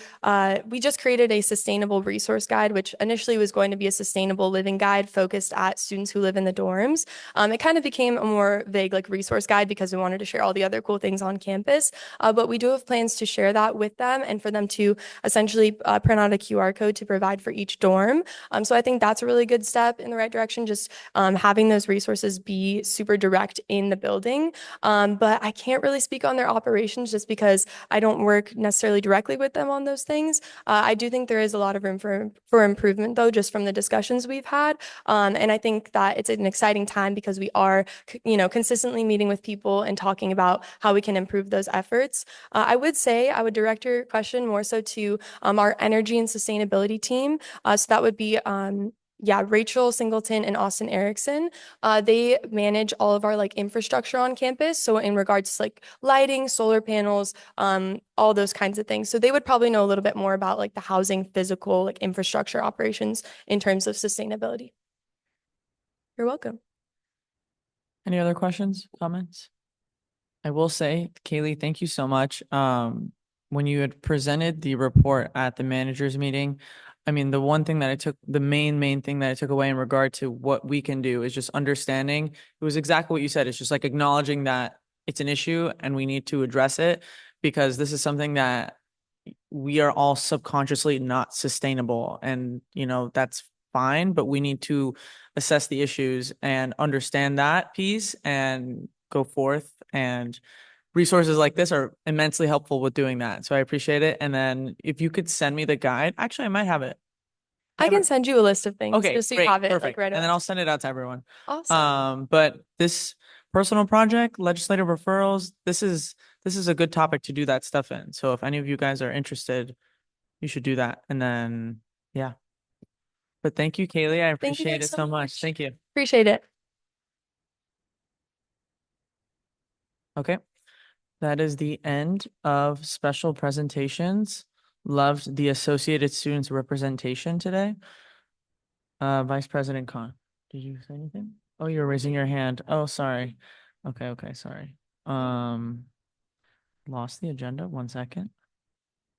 we just created a sustainable resource guide, which initially was going to be a sustainable living guide focused at students who live in the dorms. It kind of became a more vague like resource guide because we wanted to share all the other cool things on campus, but we do have plans to share that with them and for them to essentially print out a QR code to provide for each dorm. So I think that's a really good step in the right direction, just having those resources be super direct in the building. But I can't really speak on their operations just because I don't work necessarily directly with them on those things. I do think there is a lot of room for improvement though, just from the discussions we've had. And I think that it's an exciting time because we are, consistently meeting with people and talking about how we can improve those efforts. I would direct your question more so to our energy and sustainability team. So that would be Rachel Singleton and Austin Erickson. They manage all of our like infrastructure on campus. So in regards to like lighting, solar panels, all those kinds of things. So they would probably know a little bit more about like the housing, physical, like infrastructure operations in terms of sustainability. You're welcome. Any other questions, comments? I will say, Kaylee, thank you so much. When you had presented the report at the managers meeting, I mean, the main thing that I took away in regard to what we can do is just understanding. It was exactly what you said. It's just like acknowledging that it's an issue and we need to address it, because this is something that we are all subconsciously not sustainable. And, that's fine, but we need to assess the issues and understand that piece and go forth. And resources like this are immensely helpful with doing that. So I appreciate it. And then if you could send me the guide, actually, I might have it. I can send you a list of things Okay, just so you great, have it like perfect. right And then away. I'll send it out to everyone. Awesome. But this personal project, legislative referrals, this is a good topic to do that stuff in. So if any of you guys are interested, you should do that. And then, yeah. But thank you, Kaylee. I Thank you appreciate guys it so so much. much. Thank you. Appreciate it. Okay. That is the end of special presentations. Loved the Associated Students representation today. Vice President Khan, did you say anything? Oh, you're raising your hand. Oh, sorry. Okay, sorry. Lost the agenda. 1 second.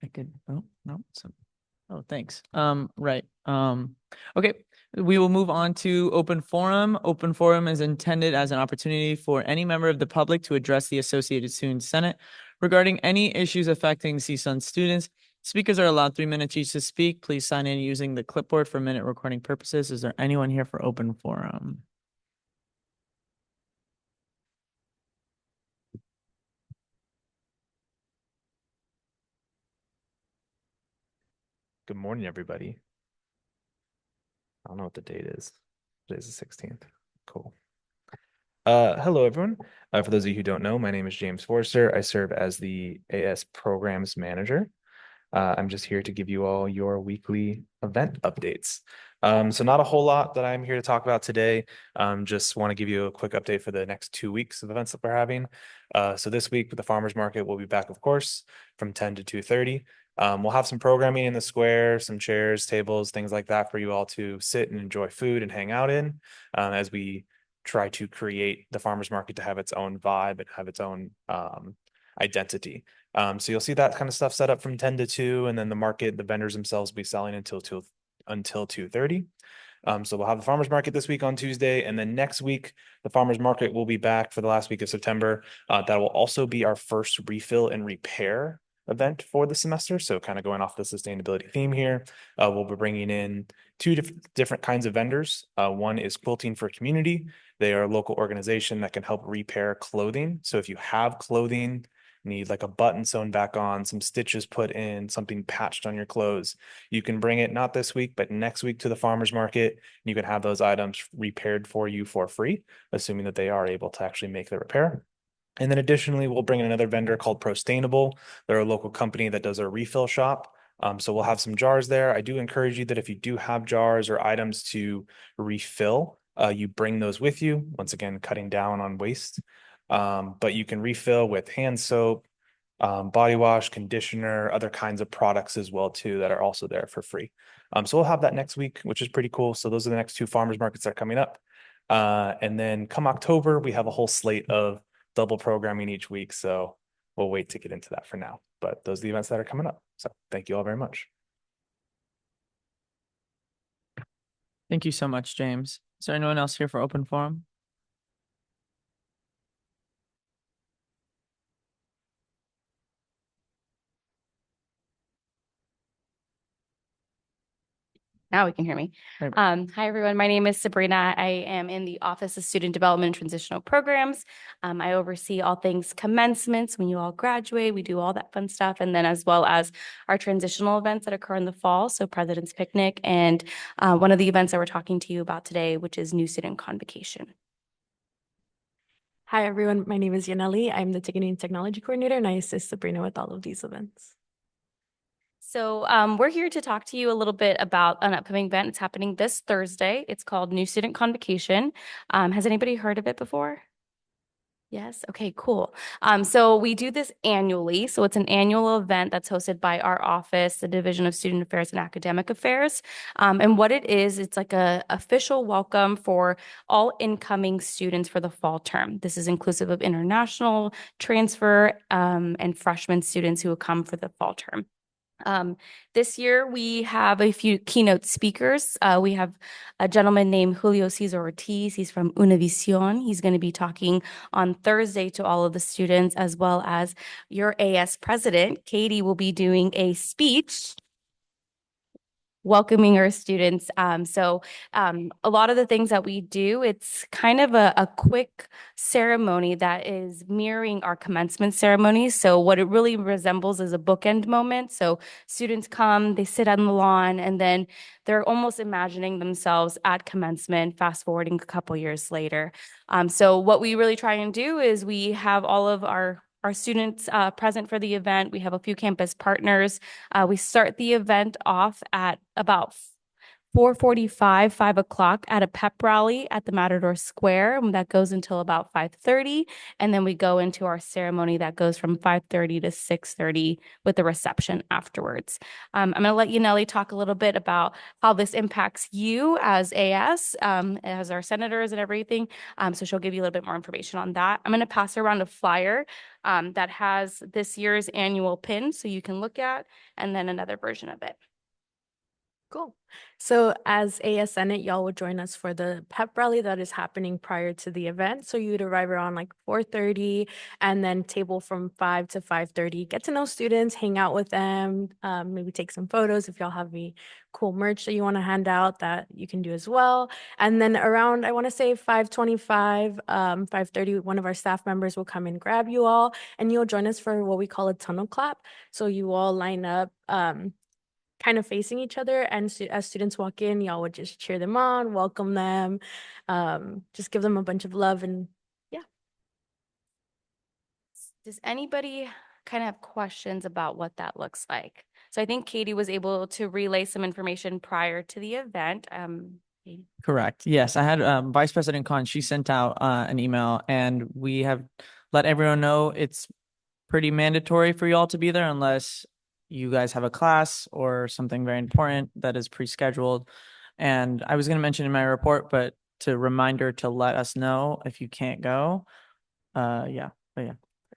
I could, oh, no. Oh, thanks. Right. Okay. We will move on to open forum. Open forum is intended as an opportunity for any member of the public to address the Associated Students Senate regarding any issues affecting CSUN students. Speakers are allowed 3 minutes each to speak. Please sign in using the clipboard for minute recording purposes. Is there anyone here for open forum? Good morning, everybody. I don't know what the date is. Today's the 16th. Cool. Hello, everyone. For those of you who don't know, my name is James Forster. I serve as the AS Programs Manager. I'm just here to give you all your weekly event updates. So not a whole lot that I'm here to talk about today. Just want to give you a quick update for the next 2 weeks of events that we're having. So this week with the farmers market, we'll be back, of course, from 10 to 2:30. We'll have some programming in the square, some chairs, tables, things like that for you all to sit and enjoy food and hang out in, as we try to create the farmers market to have its own vibe and have its own identity. So you'll see that kind of stuff set up from 10 to 2, and then the vendors themselves will be selling until 2:30. So we'll have the farmers market this week on Tuesday, and then next week, the farmers market will be back for the last week of September. That will also be our first refill and repair event for the semester. So kind of going off the sustainability theme here, we'll be bringing in two different kinds of vendors. One is Quilting for Community. They are a local organization that can help repair clothing. So if you have clothing, need like a button sewn back on, some stitches put in, something patched on your clothes, you can bring it not this week, but next week to the farmers market. And you can have those items repaired for you for free, assuming that they are able to actually make the repair. And then additionally, we'll bring in another vendor called Prostainable. They're a local company that does a refill shop. So we'll have some jars there. I do encourage you that if you do have jars or items to refill, you bring those with you. Once again, cutting down on waste. But you can refill with hand soap, body wash, conditioner, other kinds of products as well too that are also there for free. So we'll have that next week, which is pretty cool. So those are the next 2 farmers markets that are coming up. And then come October, we have a whole slate of double programming each week. So we'll wait to get into that for now. But those are the events that are coming up. So thank you all very much. Thank you so much, James. Is there anyone else here for open forum? Now we can hear me. Hi, everyone. My name is Sabrina. I am in the Office of Student Development and Transitional Programs. I oversee all things commencements when you all graduate. We do all that fun stuff. And then as well as our transitional events that occur in the fall. So President's Picnic and one of the events that we're talking to you about today, which is New Student Convocation. Hi, everyone. My name is Yaneli. I'm the Ticketing and Technology Coordinator, and I assist Sabrina with all of these events. So we're here to talk to you a little bit about an upcoming event. It's happening this Thursday. It's called New Student Convocation. Has anybody heard of it before? Yes. Okay, cool. So we do this annually. So it's an annual event that's hosted by our office, the Division of Student Affairs and Academic Affairs. And what it is, it's like a official welcome for all incoming students for the fall term. This is inclusive of international transfer and freshman students who will come for the fall term. This year we have a few keynote speakers. We have a gentleman named Julio Cesar Ortiz. He's from Univision. He's going to be talking on Thursday to all of the students, as well as your AS president, Katie, will be doing a speech welcoming our students. A lot of the things that we do, it's kind of a quick ceremony that is mirroring our commencement ceremony. So what it really resembles is a bookend moment. So students come, they sit on the lawn, and then they're almost imagining themselves at commencement, fast forwarding a couple years later. So what we really try and do is we have all of our students present for the event. We have a few campus partners. We start the event off at about 4:45, 5 o'clock at a pep rally at the Matador Square. That goes until about 5:30. And then we go into our ceremony that goes from 5:30 to 6:30 with the reception afterwards. I'm going to let Yaneli talk a little bit about how this impacts you as AS, as our senators and everything. So she'll give you a little bit more information on that. I'm going to pass around a flyer that has this year's annual pin so you can look at, and then another version of it. Cool. So as AS Senate, y'all will join us for the pep rally that is happening prior to the event. So you'd arrive around like 4:30 and then table from 5 to 5:30. Get to know students, hang out with them, maybe take some photos if y'all have any cool merch that you want to hand out that you can do as well. And then around, I want to say 5:25, 5:30, one of our staff members will come and grab you all, and you'll join us for what we call a tunnel clap. So you all line up kind of facing each other, and as students walk in, y'all would just cheer them on, welcome them, just give them a bunch of love, and yeah. Does anybody kind of have questions about what that looks like? So I think Katie was able to relay some information prior to the event. Katie? Correct. Yes, I had Vice President Khan. She sent out an email, and we have let everyone know it's pretty mandatory for you all to be there unless you guys have a class or something very important that is pre-scheduled. And I was going to mention in my report, but to reminder to let us know if you can't go. Yeah.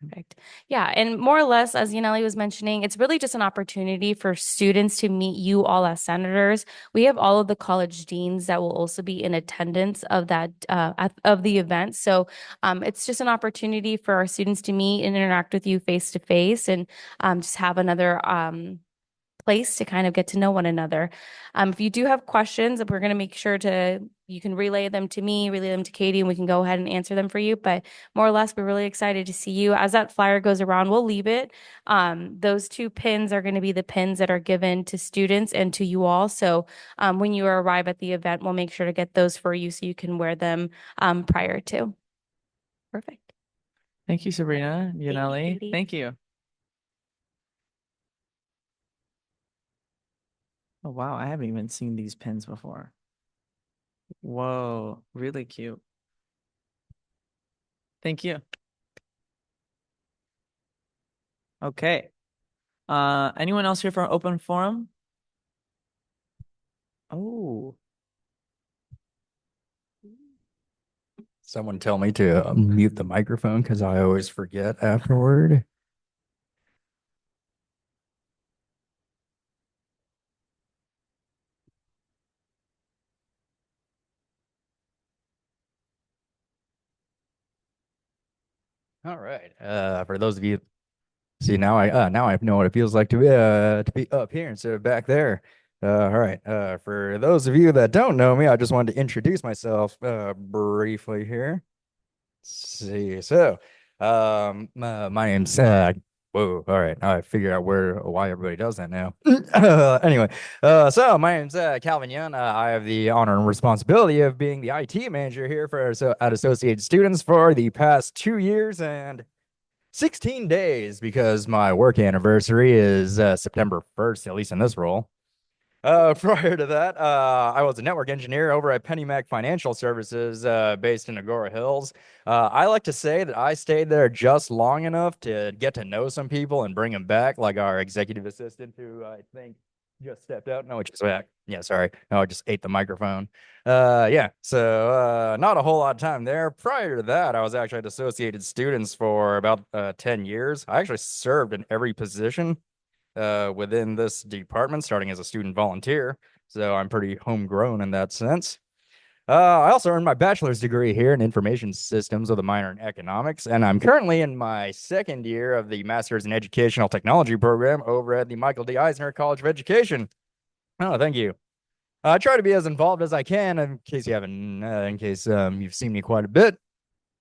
Perfect. Yeah. And more or less, as Yaneli was mentioning, it's really just an opportunity for students to meet you all as senators. We have all of the college deans that will also be in attendance of that of the event. So it's just an opportunity for our students to meet and interact with you face to face, and just have another place to kind of get to know one another. If you do have questions, we're going to make sure you can relay them to me, relay them to Katie, and we can go ahead and answer them for you. But more or less, we're really excited to see you. As that flyer goes around, we'll leave it. Those 2 pins are going to be the pins that are given to students and to you all. So when you arrive at the event, we'll make sure to get those for you so you can wear them prior to. Perfect. Thank you, Sabrina, Yaneli. Thank you. Oh, wow. I haven't even seen these pins before. Whoa, really cute. Thank you. Okay. Anyone else here for open forum? Oh. Someone tell me to mute the microphone because I always forget afterward. All right. For those of you, see now I know what it feels like to be up here instead of back there. All right. For those of you that don't know me, I just wanted to introduce myself briefly here. Let's see. So, my name's whoa. All right. Now I figure out why everybody does that now. Anyway, so my name's Calvin Young. I have the honor and responsibility of being the IT manager here at Associated Students for the past 2 years, and 16 days because my work anniversary is September 1st, at least in this role. Prior to that, I was a network engineer over at PennyMac Financial Services, based in Agora Hills. I like to say that I stayed there just long enough to get to know some people and bring them back, like our executive assistant, who I think just stepped out. No, just back. Yeah, sorry. No, I just ate the microphone. Yeah. So, not a whole lot of time there. Prior to that, I was actually at Associated Students for about 10 years. I actually served in every position within this department, starting as a student volunteer. So I'm pretty homegrown in that sense. I also earned my bachelor's degree here in information systems with a minor in economics, and I'm currently in my second year of the master's in educational technology program over at the Michael D. Eisner College of Education. Oh, thank you. I try to be as involved as I can in case you haven't, in case you've seen me quite a bit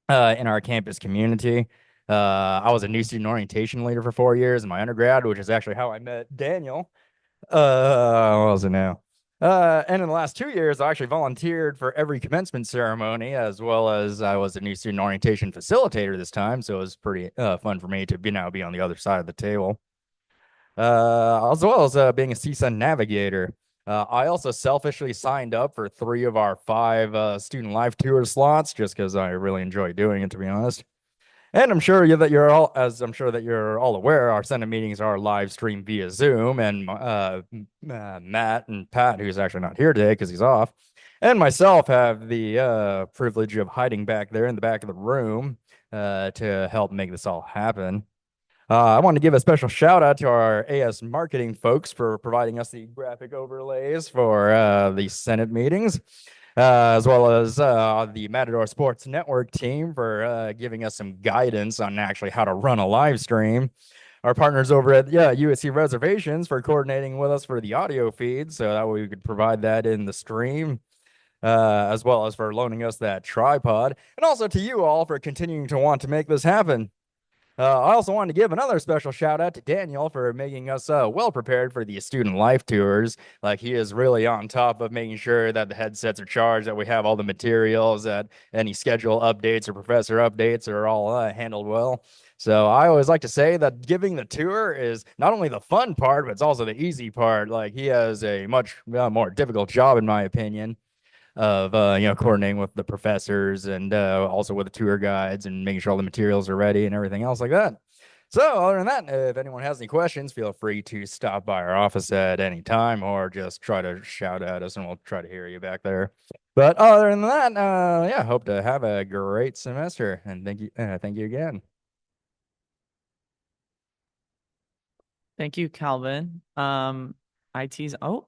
in our campus community. I was a new student orientation leader for 4 years in my undergrad, which is actually how I met Daniel. What was it now? And in the last 2 years, I actually volunteered for every commencement ceremony, as well as I was a new student orientation facilitator this time. So it was pretty fun for me to be on the other side of the table. As well as being a CSUN navigator. I also selfishly signed up for 3 of our 5 student life tour slots just because I really enjoy doing it, to be honest. And I'm sure that you're all, as I'm sure that you're all aware, our Senate meetings are live streamed via Zoom, and Matt and Pat, who's actually not here today because he's off, and myself have the privilege of hiding back there in the back of the room to help make this all happen. I want to give a special shout out to our AS marketing folks for providing us the graphic overlays for the Senate meetings. As well as the Matador Sports Network team for giving us some guidance on actually how to run a live stream. Our partners over at USC Reservations for coordinating with us for the audio feed so that way we could provide that in the stream. As well as for loaning us that tripod. And also to you all for continuing to want to make this happen. I also wanted to give another special shout out to Daniel for making us well prepared for the student life tours. Like, he is really on top of making sure that the headsets are charged, that we have all the materials, that any schedule updates or professor updates are all handled well. So I always like to say that giving the tour is not only the fun part, but it's also the easy part. Like, he has a much more difficult job, in my opinion, of coordinating with the professors and also with the tour guides and making sure all the materials are ready and everything else like that. So other than that, if anyone has any questions, feel free to stop by our office at any time or just try to shout at us and we'll try to hear you back there. But other than that, yeah, hope to have a great semester and thank you again. Thank you, Calvin. IT's, oh,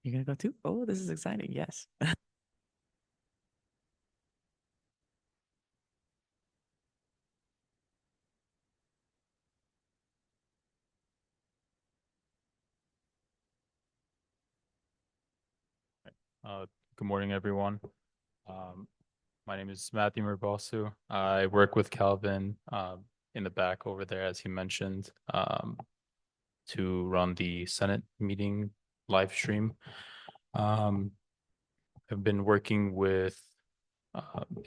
you're gonna go too? Oh, this is exciting. Yes. Good morning, everyone. My name is Matthew Merbosu. I work with Calvin in the back over there, as he mentioned, to run the Senate meeting live stream. I've been working with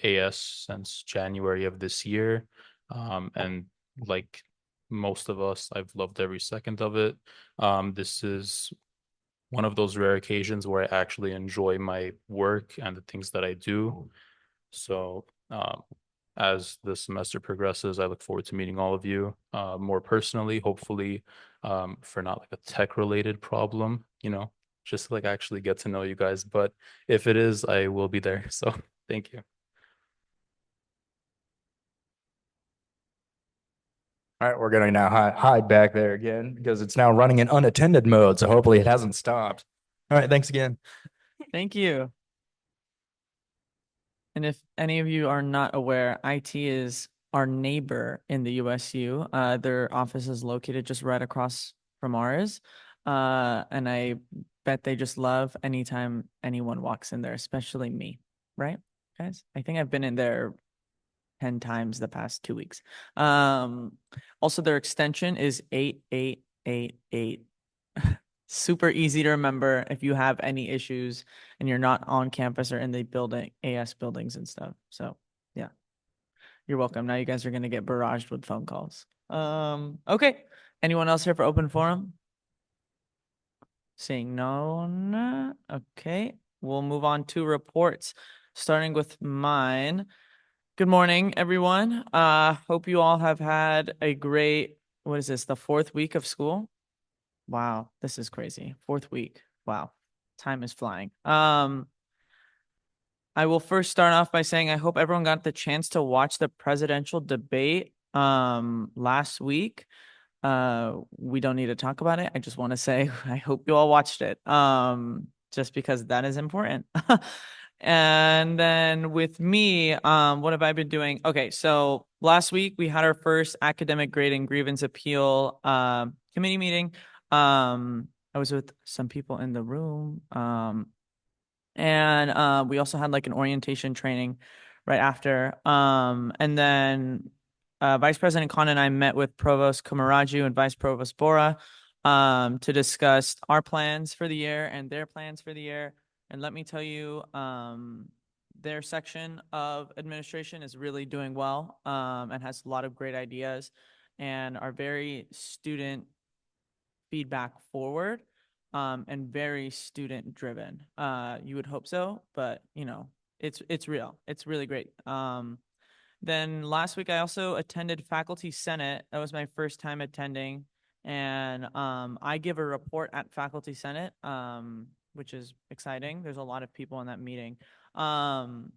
AS since January of this year, and like most of us, I've loved every second of it. This is one of those rare occasions where I actually enjoy my work and the things that I do. So as the semester progresses, I look forward to meeting all of you more personally, hopefully for not like a tech related problem, just to like actually get to know you guys. But if it is, I will be there. So thank you. All right, we're going to now hide back there again because it's now running in unattended mode. So hopefully it hasn't stopped. All right, thanks again. Thank you. And if any of you are not aware, IT is our neighbor in the USU. Their office is located just right across from ours. And I bet they just love anytime anyone walks in there, especially me, right, guys? I think I've been in there 10 times the past 2 weeks. Also, their extension is 8888. Super easy to remember if you have any issues and you're not on campus or in the building, AS buildings and stuff. So yeah, You're welcome. Now you guys are gonna get barraged with phone calls. Okay. Anyone else here for open forum? Seeing no, okay. We'll move on to reports, starting with mine. Good morning, everyone. Hope you all have had a great, what is this, the 4th week of school? Wow, this is crazy. 4th week. Wow, time is flying. I will first start off by saying I hope everyone got the chance to watch the presidential debate last week. We don't need to talk about it. I just want to say I hope you all watched it. Just because that is important. And then with me, what have I been doing? Okay, so last week we had our first academic grade and grievance appeal committee meeting. I was with some people in the room. And we also had like an orientation training right after. And then Vice President Khan and I met with Provost Kamaraju and Vice Provost Bora to discuss our plans for the year and their plans for the year. And let me tell you, their section of administration is really doing well and has a lot of great ideas and are very student feedback forward and very student driven. You would hope so, but you know, it's real. It's really great. Then last week I also attended Faculty Senate. That was my first time attending. And I give a report at Faculty Senate, which is exciting. There's a lot of people in that meeting. And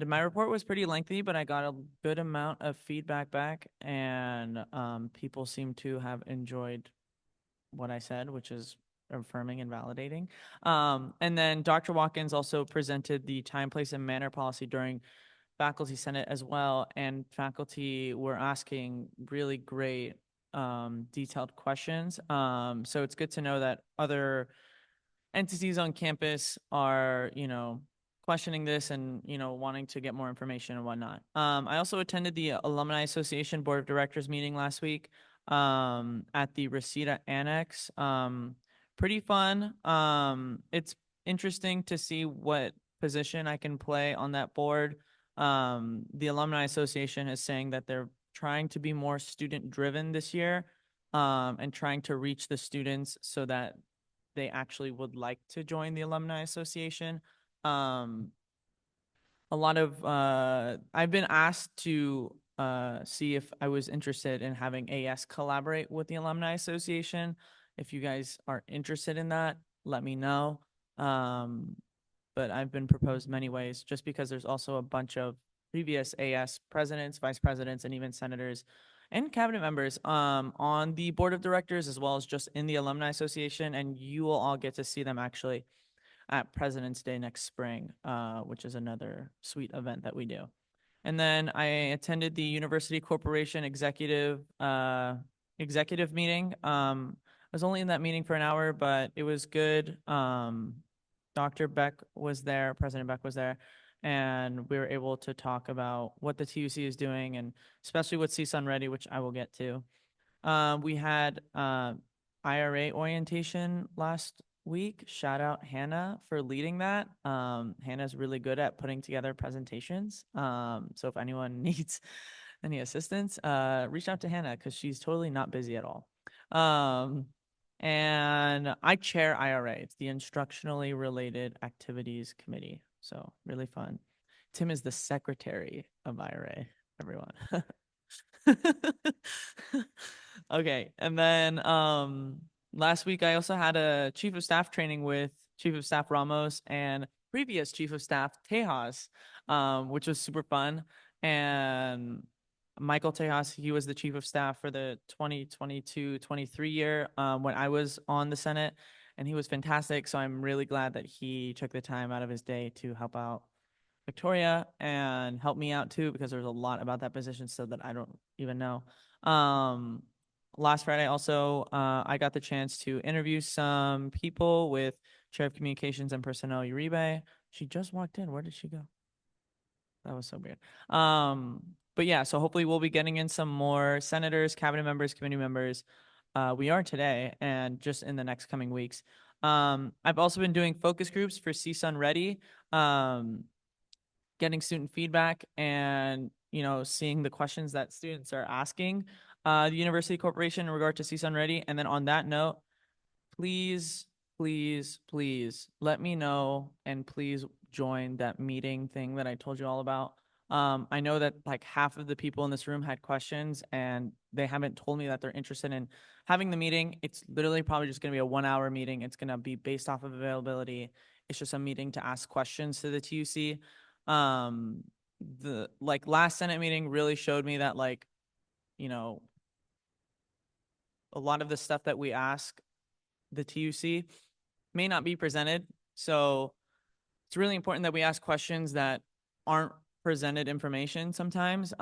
my report was pretty lengthy, but I got a good amount of feedback back, and people seem to have enjoyed what I said, which is affirming and validating. And then Dr. Watkins also presented the time, place, and manner policy during Faculty Senate as well, and faculty were asking really great detailed questions. So it's good to know that other entities on campus are, you know, questioning this and, you know, wanting to get more information and whatnot. I also attended the Alumni Association Board of Directors meeting last week at the Reseda Annex. Pretty fun. It's interesting to see what position I can play on that board. The Alumni Association is saying that they're trying to be more student driven this year and trying to reach the students so that they actually would like to join the Alumni Association. A lot of I've been asked to see if I was interested in having AS collaborate with the Alumni Association. If you guys are interested in that, let me know. But I've been proposed many ways just because there's also a bunch of previous AS presidents, vice presidents, and even senators and cabinet members on the board of directors as well as just in the Alumni Association, and you will all get to see them actually at President's Day next spring, which is another sweet event that we do. And then I attended the University Corporation executive meeting. I was only in that meeting for an hour, but it was good. Dr. Beck was there, President Beck was there, and we were able to talk about what the TUC is doing and especially with CSUN Ready, which I will get to. We had IRA orientation last week. Shout out Hannah for leading that. Hannah's really good at putting together presentations. So if anyone needs any assistance, reach out to Hannah because she's totally not busy at all. And I chair IRA. It's the Instructionally Related Activities Committee. So really fun. Tim is the secretary of IRA, everyone. Okay. And then last week I also had a chief of staff training with Chief of Staff Ramos and previous Chief of Staff Tejas, which was super fun. And Michael Tejas, he was the chief of staff for the 2022-23 year when I was on the Senate, and he was fantastic. So I'm really glad that he took the time out of his day to help out Victoria and help me out too, because there's a lot about that position so that I don't even know. Last Friday also, I got the chance to interview some people with Chair of Communications and Personnel Uribe. She just walked in. Where did she go? That was so weird. But yeah, so hopefully we'll be getting in some more senators, cabinet members, committee members. We are today and just in the next coming weeks. I've also been doing focus groups for CSUN Ready, getting student feedback and seeing the questions that students are asking the University Corporation in regard to CSUN Ready. And then on that note, please, please, please let me know and please join that meeting thing that I told you all about. I know that like half of the people in this room had questions and they haven't told me that they're interested in having the meeting. It's literally probably just going to be a 1-hour meeting. It's going to be based off of availability. It's just a meeting to ask questions to the TUC. The like last Senate meeting really showed me that like, a lot of the stuff that we ask the TUC may not be presented. So it's really important that we ask questions that aren't presented information sometimes,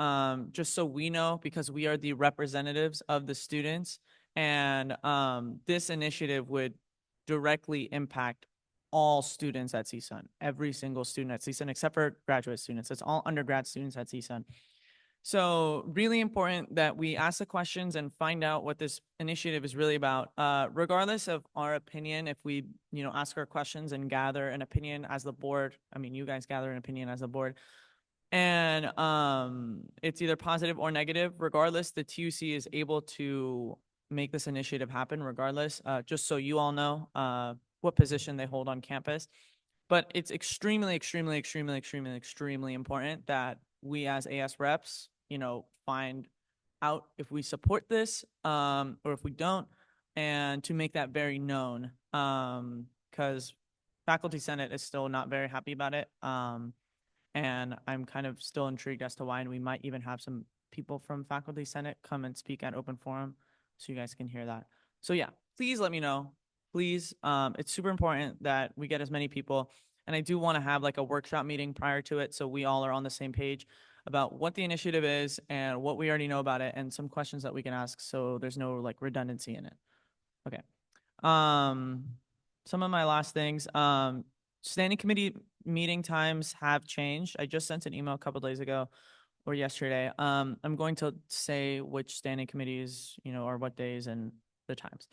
just so we know, because we are the representatives of the students. And this initiative would directly impact all students at CSUN, every single student at CSUN, except for graduate students. It's all undergrad students at CSUN. So really important that we ask the questions and find out what this initiative is really about. Regardless of our opinion, if we, ask our questions and gather an opinion as the board, you guys gather an opinion as a board, and it's either positive or negative. Regardless, the TUC is able to make this initiative happen regardless, just so you all know what position they hold on campus. But it's extremely, extremely, extremely, extremely, extremely important that we as AS reps, find out if we support this or if we don't, and to make that very known, because Faculty Senate is still not very happy about it. And I'm kind of still intrigued as to why, and we might even have some people from Faculty Senate come and speak at open forum so you guys can hear that. So yeah, please let me know. Please, it's super important that we get as many people. And I do want to have like a workshop meeting prior to it so we all are on the same page about what the initiative is and what we already know about it and some questions that we can ask so there's no like redundancy in it. Okay. Some of my last things, standing committee meeting times have changed. I just sent an email a couple days ago or yesterday. I'm going to say which standing committees, or what days and the times.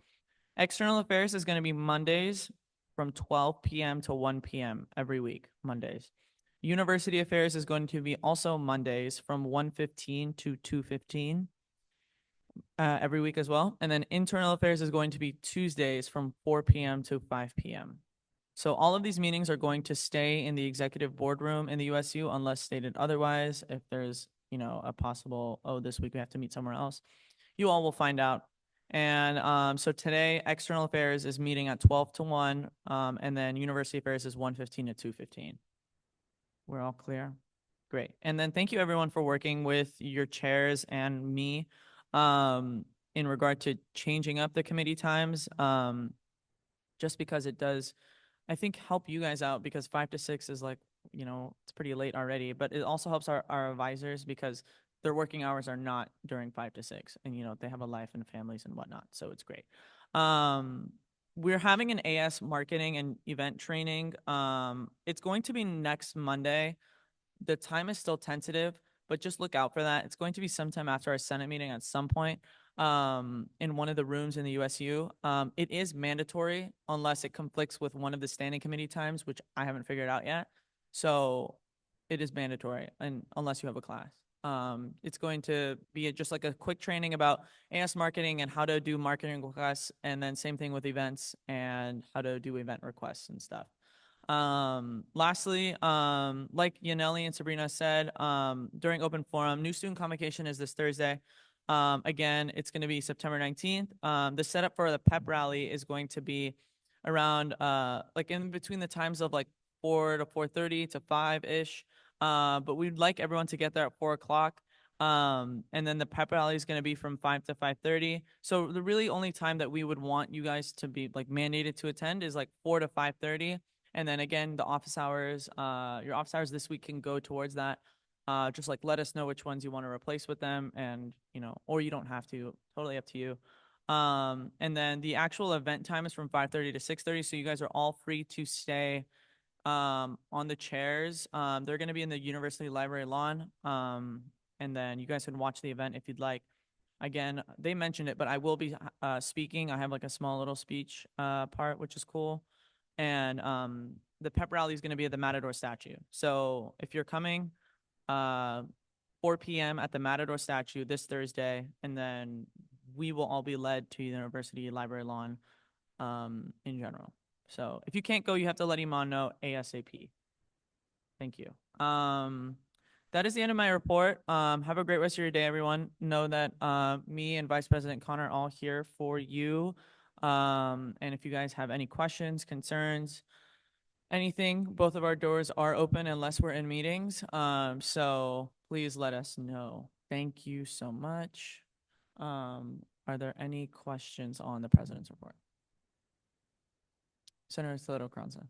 External Affairs is going to be Mondays from 12 p.m. to 1 p.m. every week, Mondays. University Affairs is going to be also Mondays from 1:15 to 2:15 every week as well. And then Internal Affairs is going to be Tuesdays from 4 p.m. to 5 p.m. So all of these meetings are going to stay in the executive boardroom in the USU unless stated otherwise. If there's, a possible, this week we have to meet somewhere else, you all will find out. And so today, External Affairs is meeting at 12 to 1, and then University Affairs is 1:15 to 2:15. We're all clear? Great. And then thank you everyone for working with your chairs and me in regard to changing up the committee times, just because it does, I think, help you guys out, because 5 to 6 is like, it's pretty late already, but it also helps our advisors because their working hours are not during 5 to 6 and, they have a life and families and whatnot. So it's great. We're having an AS marketing and event training. It's going to be next Monday. The time is still tentative, but just look out for that. It's going to be sometime after our Senate meeting at some point in one of the rooms in the USU. It is mandatory unless it conflicts with one of the standing committee times, which I haven't figured out yet. So it is mandatory, and unless you have a class. It's going to be just like a quick training about AS marketing and how to do marketing requests, and then same thing with events and how to do event requests and stuff. Lastly, like Yaneli and Sabrina said, during open forum, new student convocation is this Thursday. Again, it's going to be September 19th. The setup for the pep rally is going to be around like in between the times of like 4 to 4:30 to 5-ish. But we'd like everyone to get there at 4 o'clock. And then the pep rally is going to be from 5 to 5:30. So the really only time that we would want you guys to be like mandated to attend is like 4 to 5:30. And then again, the office hours, your office hours this week can go towards that. Just like let us know which ones you want to replace with them, and or you don't have to, totally up to you. And then the actual event time is from 5:30 to 6:30. So you guys are all free to stay on the chairs. They're going to be in the University Library lawn. And then you guys can watch the event if you'd like. Again, they mentioned it, but I will be speaking. I have like a small little speech part, which is cool. And the pep rally is going to be at the Matador statue. So if you're coming, 4 4 p.m. at the Matador statue this Thursday, and then we will all be led to the University Library lawn in general. So if you can't go, you have to let Iman know ASAP. Thank you. That is the end of my report. Have a great rest of your day, everyone. Know that me and Vice President Connor are all here for you. And if you guys have any questions, concerns, anything, both of our doors are open unless we're in meetings. So please let us know. Thank you so much. Are there any questions on the president's report? Senator Toledo-Carranza.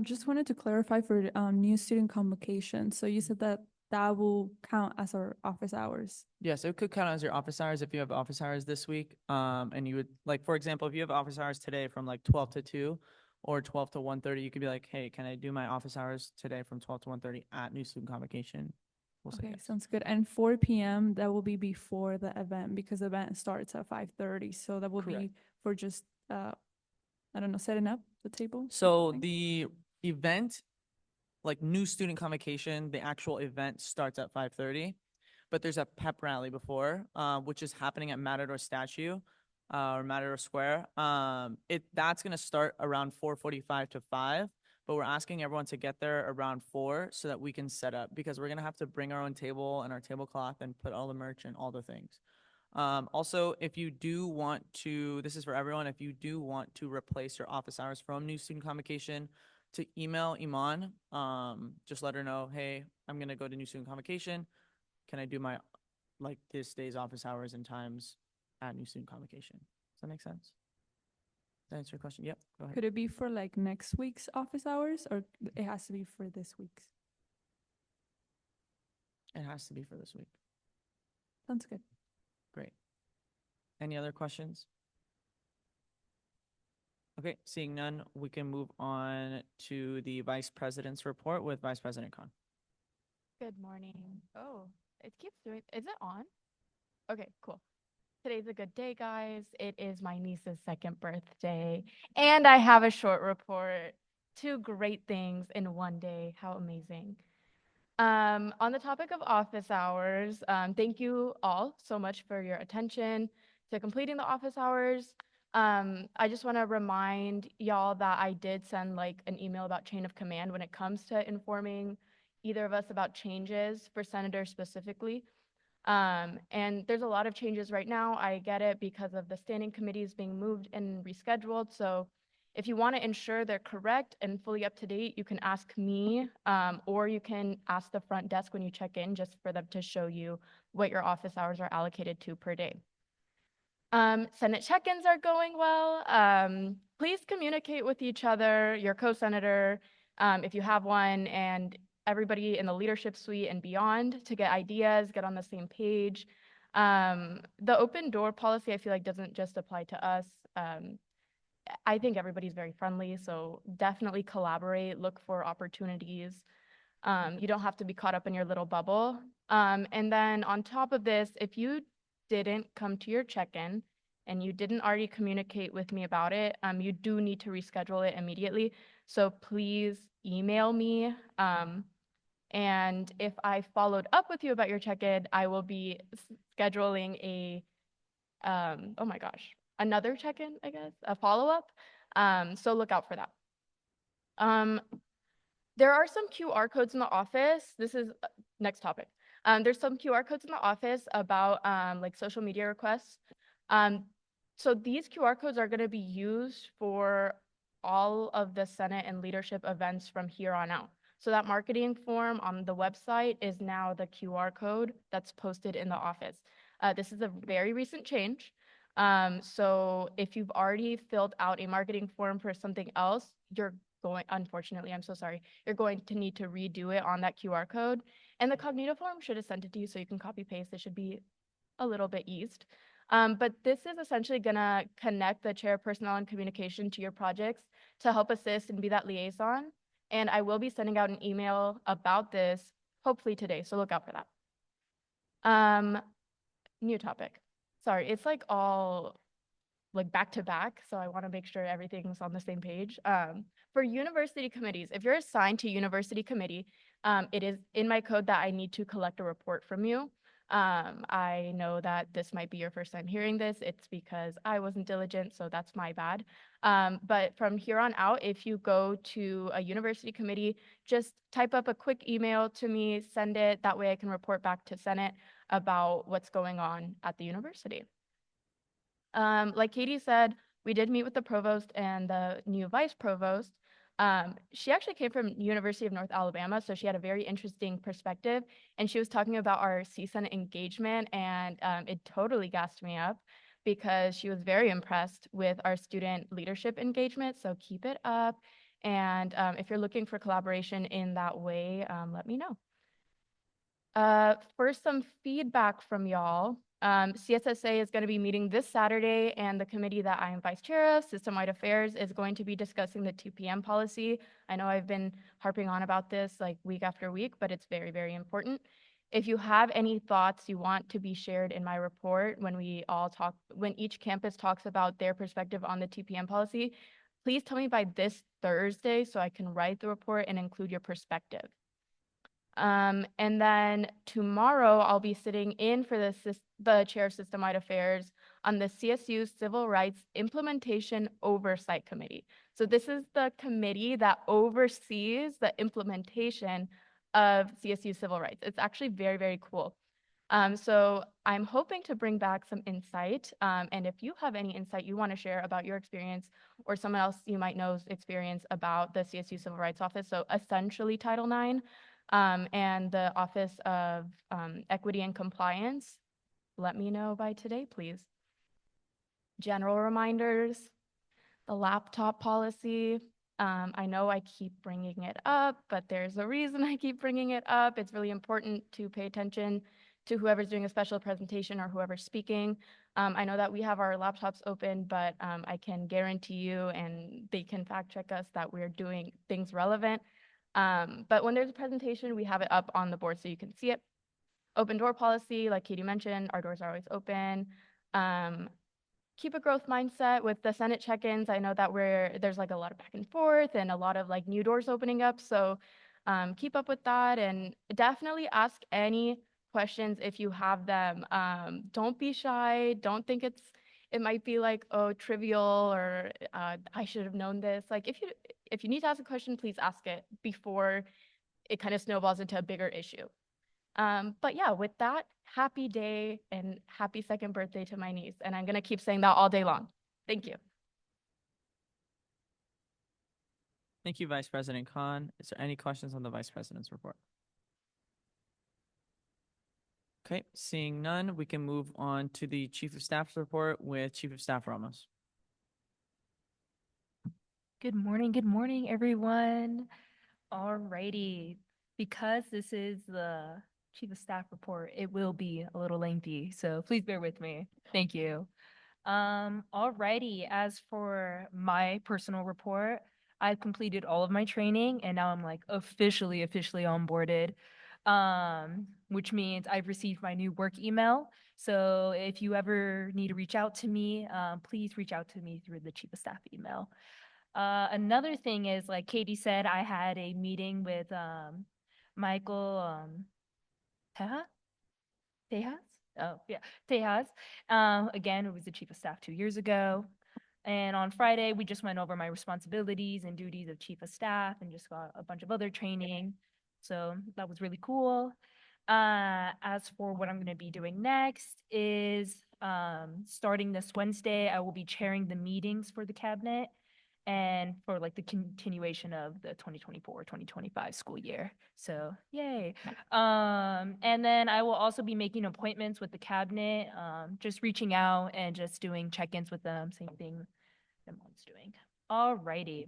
Just wanted to clarify for new student convocation. So you said that that will count as our office hours. Yes, it could count as your office hours if you have office hours this week. And you would, like, for example, if you have office hours today from like 12 to 2 or 12 to 1:30, you could be like, hey, can I do my office hours today from 12 to 1:30 at new student convocation? We'll say Okay, yes. sounds good. And 4 p.m. that will be before the event because the event starts at 5:30. So that will be Correct. for just I don't know, setting up the table. or So something? the event, like new student convocation, the actual event starts at 5:30, but there's a pep rally before, which is happening at Matador Statue, or Matador Square. That's gonna start around 4:45 to 5, but we're asking everyone to get there around 4 so that we can set up, because we're gonna have to bring our own table and our tablecloth and put all the merch and all the things. Also, if you do want to, this is for everyone, if you do want to replace your office hours from new student convocation, to email Iman, just let her know, hey, I'm gonna go to new student convocation. Can I do my, like, this day's office hours and times at new student convocation? Does that make sense? Does that answer your question? Yep, go ahead. Could it be for like next week's office hours or it has to be for this week's? It has to be for this week. Sounds good. Great. Any other questions? Okay, seeing none, we can move on to the Vice President's report with Vice President Khan. Good morning. Oh, it keeps doing, is it on? Okay, cool. Today's a good day, guys. It is my niece's 2nd birthday, and I have a short report. 2 great things in one day. How amazing. On the topic of office hours, thank you all so much for your attention to completing the office hours. I just want to remind y'all that I did send like an email about chain of command when it comes to informing either of us about changes for senators specifically. And there's a lot of changes right now. I get it because of the standing committees being moved and rescheduled. So if you want to ensure they're correct and fully up to date, you can ask me, or you can ask the front desk when you check in just for them to show you what your office hours are allocated to per day. Senate check-ins are going well. Please communicate with each other, your co-senator, if you have one, and everybody in the leadership suite and beyond to get ideas, get on the same page. The open door policy, I feel like doesn't just apply to us. I think everybody's very friendly, so definitely collaborate, look for opportunities. You don't have to be caught up in your little bubble. And then on top of this, if you didn't come to your check-in and you didn't already communicate with me about it, you do need to reschedule it immediately. So please email me. And if I followed up with you about your check-in, I will be scheduling a, oh my gosh, another check-in, I guess, a follow-up. So look out for that. There are some QR codes in the office. This is next topic. There's some QR codes in the office about like social media requests. So these QR codes are going to be used for all of the Senate and leadership events from here on out. So that marketing form on the website is now the QR code that's posted in the office. This is a very recent change. So if you've already filled out a marketing form for something else, unfortunately, I'm so sorry, you're going to need to redo it on that QR code. And the Cognito form should have sent it to you so you can copy paste. It should be a little bit eased. But this is essentially gonna connect the chair of personnel and communication to your projects to help assist and be that liaison. And I will be sending out an email about this hopefully today, so look out for that. New topic. Sorry, it's like all like back to back, so I want to make sure everything's on the same page. For university committees, if you're assigned to university committee, it is in my code that I need to collect a report from you. I know that this might be your first time hearing this. It's because I wasn't diligent, so that's my bad. But from here on out, if you go to a university committee, just type up a quick email to me, send it. That way I can report back to Senate about what's going on at the university. Like Katie said, we did meet with the provost and the new vice provost. She actually came from University of North Alabama, so she had a very interesting perspective. And she was talking about our CSUN engagement, and it totally gassed me up because she was very impressed with our student leadership engagement. So keep it up. And if you're looking for collaboration in that way, let me know. For some feedback from y'all, CSSA is going to be meeting this Saturday, and the committee that I am vice chair of, System-Wide Affairs, is going to be discussing the 2 p.m. policy. I know I've been harping on about this like week after week, but it's very, very important. If you have any thoughts you want to be shared in my report when each campus talks about their perspective on the 2 p.m. policy, please tell me by this Thursday so I can write the report and include your perspective. And then tomorrow I'll be sitting in for the chair of System-Wide Affairs on the CSU Civil Rights Implementation Oversight Committee. So this is the committee that oversees the implementation of CSU civil rights. It's actually very, very cool. So I'm hoping to bring back some insight. And if you have any insight you want to share about your experience or someone else you might know's experience about the CSU Civil Rights Office, so essentially Title IX, and the Office of Equity and Compliance, let me know by today, please. General reminders, the laptop policy. I know I keep bringing it up, but there's a reason I keep bringing it up. It's really important to pay attention to whoever's doing a special presentation or whoever's speaking. I know that we have our laptops open, but I can guarantee you, and they can fact check us, that we're doing things relevant. But when there's a presentation, we have it up on the board so you can see it. Open door policy, like Katie mentioned, our doors are always open. Keep a growth mindset with the Senate check-ins. I know that there's like a lot of back and forth and a lot of like new doors opening up. So keep up with that, and definitely ask any questions if you have them. Don't be shy. Don't think it might be like, oh, trivial, or I should have known this. Like if you need to ask a question, please ask it before it kind of snowballs into a bigger issue. But yeah, with that, happy day and happy second birthday to my niece. And I'm going to keep saying that all day long. Thank you. Thank you, Vice President Khan. Is there any questions on the Vice President's report? Okay, seeing none, we can move on to the Chief of Staff's report with Chief of Staff Ramos. Good morning, everyone. Alrighty, because this is the Chief of Staff report, it will be a little lengthy, so please bear with me. Thank you. Alrighty, as for my personal report, I've completed all of my training and now I'm like officially onboarded, which means I've received my new work email. So if you ever need to reach out to me, please reach out to me through the Chief of Staff email. Another thing is, like Katie said, I had a meeting with Michael Tejas? Oh, yeah, Tejas. Again, it was the Chief of Staff 2 years ago. And on Friday, we just went over my responsibilities and duties of Chief of Staff and just got a bunch of other training. So that was really cool. As for what I'm going to be doing next is starting this Wednesday, I will be chairing the meetings for the cabinet and for like the continuation of the 2024-2025 school year. So yay. And then I will also be making appointments with the cabinet, just reaching out and just doing check-ins with them, same thing that Mom's doing. Alrighty.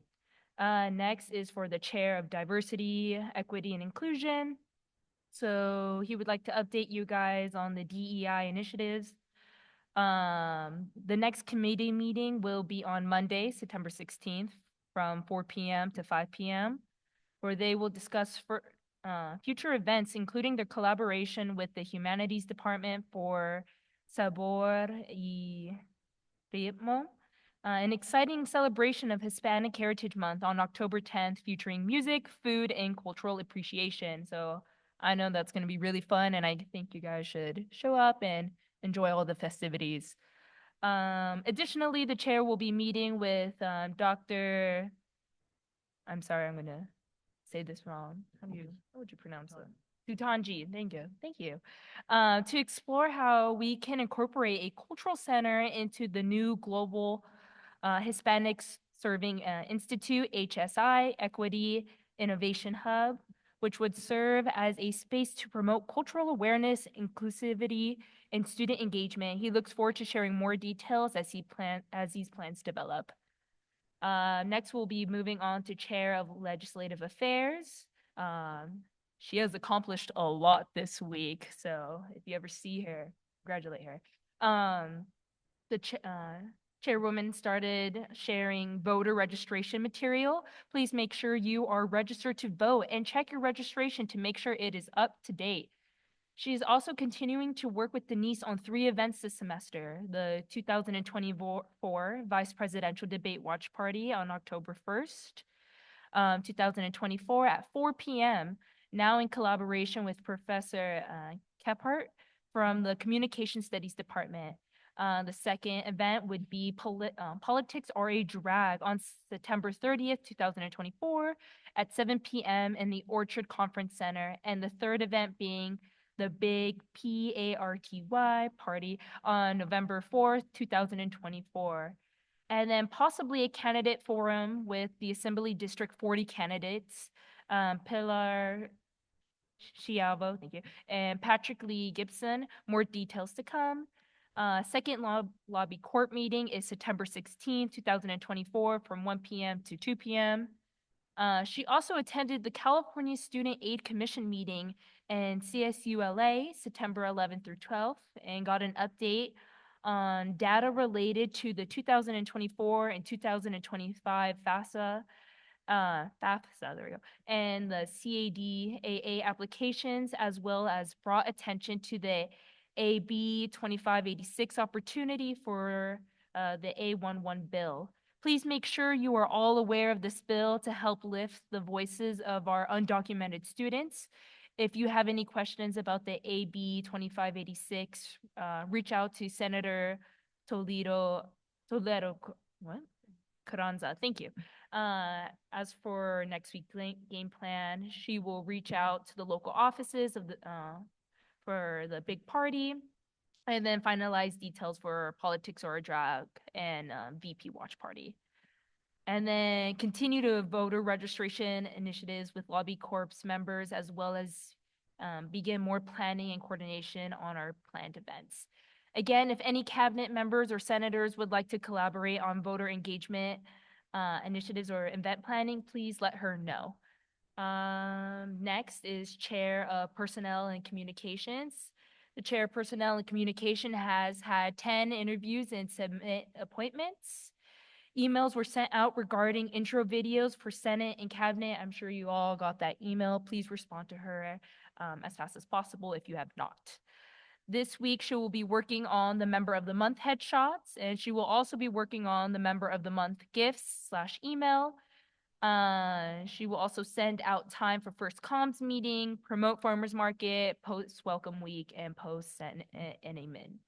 Next is for the chair of diversity, equity, and inclusion. So he would like to update you guys on the DEI initiatives. The next committee meeting will be on Monday, September 16th from 4 p.m. to 5 p.m., where they will discuss future events, including their collaboration with the Humanities Department for Sabor y Vietmo, an exciting celebration of Hispanic Heritage Month on October 10th, featuring music, food, and cultural appreciation. So I know that's going to be really fun, and I think you guys should show up and enjoy all the festivities. Additionally, the chair will be meeting with Dr. I'm sorry, I'm going to say this wrong. How would you pronounce it? Dutanji, thank you. To explore how we can incorporate a cultural center into the new global Hispanics Serving Institute, HSI, Equity Innovation Hub, which would serve as a space to promote cultural awareness, inclusivity, and student engagement. He looks forward to sharing more details as these plans develop. Next, we'll be moving on to Chair of Legislative Affairs. She has accomplished a lot this week, so if you ever see her, congratulate her. The chairwoman started sharing voter registration material. Please make sure you are registered to vote and check your registration to make sure it is up to date. She is also continuing to work with Denise on 3 events this semester: the 2024 Vice Presidential Debate Watch Party on October 1st, 2024 at 4 p.m., now in collaboration with Professor Kephart from the Communication Studies Department. The second event would be Politics Are a Drag on September 30th, 2024 at 7 p.m. in the Orchard Conference Center. And the third event being the Big PARTY party on November 4th, 2024. And then possibly a candidate forum with the Assembly District 40 candidates, Pilar Chiavo, thank you, and Patrick Lee Gibson. More details to come. Second lobby court meeting is September 16, 2024 from 1 p.m. to 2 p.m. She also attended the California Student Aid Commission meeting in CSULA September 11th through 12th and got an update on data related to the 2024 and 2025 FAFSA, there we go, and the CADAA applications, as well as brought attention to the AB 2586 opportunity for the A11 bill. Please make sure you are all aware of this bill to help lift the voices of our undocumented students. If you have any questions about the AB 2586, reach out to Senator Toledo, Carranza. Thank you. As for next week's game plan, she will reach out to the local offices of the for the big party, and then finalize details for Politics Are a Drag and VP Watch Party. And then continue to voter registration initiatives with Lobby Corps members, as well as begin more planning and coordination on our planned events. Again, if any cabinet members or senators would like to collaborate on voter engagement initiatives or event planning, please let her know. Next is Chair of Personnel and Communications. The Chair of Personnel and Communication has had 10 interviews and submit appointments. Emails were sent out regarding intro videos for Senate and Cabinet. I'm sure you all got that email. Please respond to her as fast as possible if you have not. This week, she will be working on the Member of the Month headshots, and she will also be working on the Member of the Month gifts/email. She will also send out time for first comms meeting, promote farmers market, post welcome week, and post NAMIN.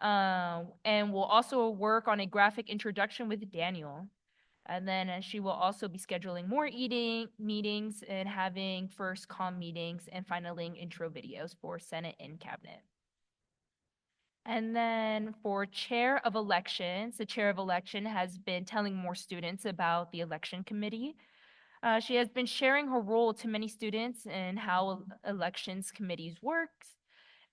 And we'll also work on a graphic introduction with Daniel. And then she will also be scheduling more meetings and having first comm meetings and filing intro videos for Senate and Cabinet. And then for Chair of Elections, the Chair of Election has been telling more students about the election committee. She has been sharing her role to many students and how elections committees works.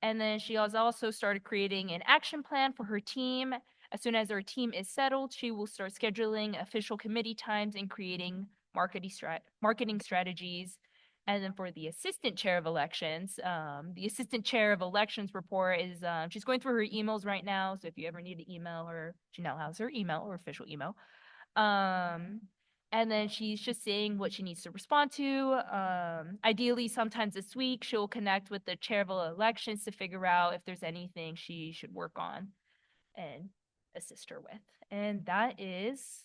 And then she has also started creating an action plan for her team. As soon as her team is settled, she will start scheduling official committee times and creating marketing strategies. And then for the Assistant Chair of Elections, the Assistant Chair of Elections report is, she's going through her emails right now. So if you ever need to email her, she now has her email or official email. And then she's just saying what she needs to respond to. Ideally, sometimes this week, she'll connect with the Chair of Elections to figure out if there's anything she should work on. And assist her with. And that is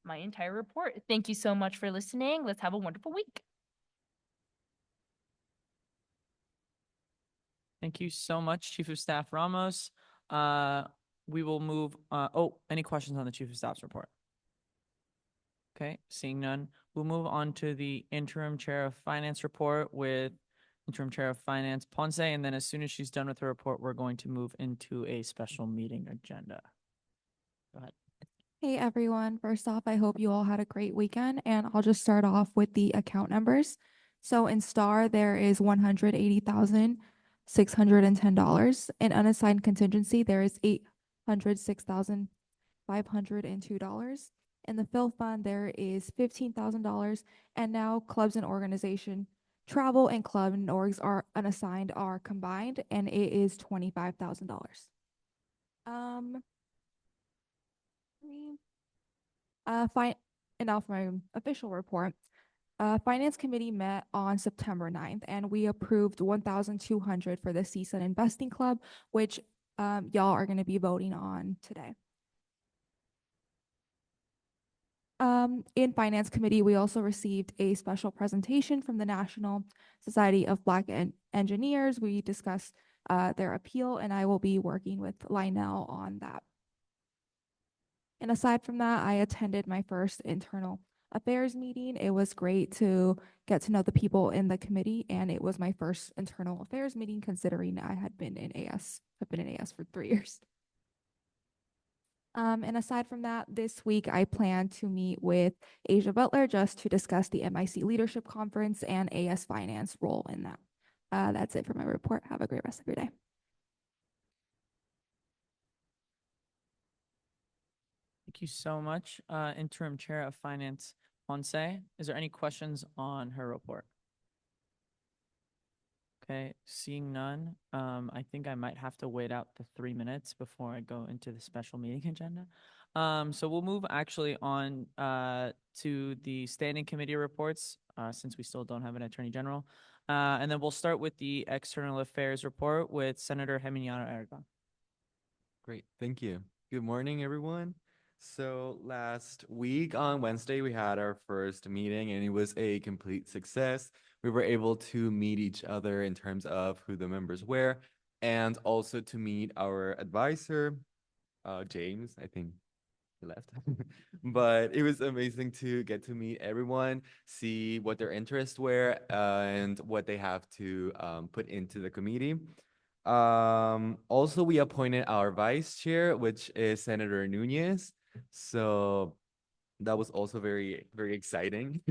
my entire report. Thank you so much for listening. Let's have a wonderful week. Thank you so much, Chief of Staff Ramos. We will move, any questions on the Chief of Staff's report? Okay, seeing none, we'll move on to the Interim Chair of Finance report with Interim Chair of Finance Ponce, and then as soon as she's done with her report, we're going to move into a special meeting agenda. Go ahead. Hey everyone, first off, I hope you all had a great weekend, and I'll just start off with the account numbers. So in STAR, there is $180,610. In unassigned contingency, there is $806,502. In the fill fund, there is $15,000, and now clubs and organization, travel and club and orgs are unassigned are combined, and it is $25,000. Fine. And now for my official report. Finance Committee met on September 9th, and we approved $1,200 for the CSUN Investing Club, which y'all are going to be voting on today. In Finance Committee, we also received a special presentation from the National Society of Black Engineers. We discussed their appeal, and I will be working with Lionel on that. And aside from that, I attended my first internal affairs meeting. It was great to get to know the people in the committee, and it was my first internal affairs meeting considering I had been in AS. I've been in AS for 3 years. And aside from that, this week I plan to meet with Asia Butler just to discuss the MIC Leadership Conference and AS Finance role in that. That's it for my report. Have a great rest of your day. Thank you so much, Interim Chair of Finance Ponce. Is there any questions on her report? Okay, seeing none, I think I might have to wait out the 3 minutes before I go into the special meeting agenda. So we'll move actually on to the standing committee reports, since we still don't have an Attorney General. And then we'll start with the External Affairs report with Senator Geminiano Aragon. Great, thank you. Good morning, everyone. So last week on Wednesday, we had our first meeting and it was a complete success. We were able to meet each other in terms of who the members were and also to meet our advisor, James, I think he left. But it was amazing to get to meet everyone, see what their interests were and what they have to put into the committee. Also, we appointed our vice chair, which is Senator Nunez. So that was also very, very exciting.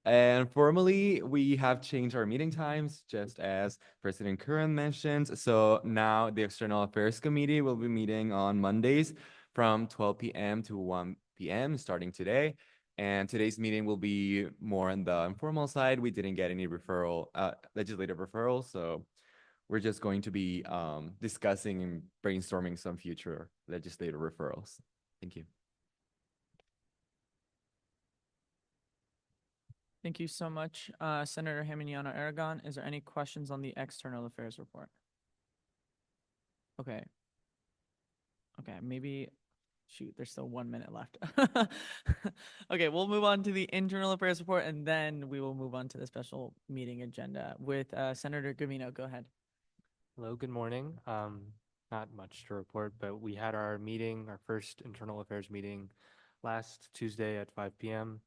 And formally, we have changed our meeting times, just as President Curran mentioned. So now the External Affairs Committee will be meeting on Mondays from 12 p.m. to 1 p.m. starting today. And today's meeting will be more on the informal side. We didn't get any legislative referrals, so we're just going to be discussing and brainstorming some future legislative referrals. Thank you. Thank you so much, Senator Geminiano Aragon. Is there any questions on the External Affairs report? Okay. Okay, maybe, shoot, there's still 1 minute left. Okay, we'll move on to the Internal Affairs report and then we will move on to the special meeting agenda with Senator Gavino. Go ahead. Hello, good morning. Not much to report, but we had our meeting, our first internal affairs meeting last Tuesday at 5 p.m.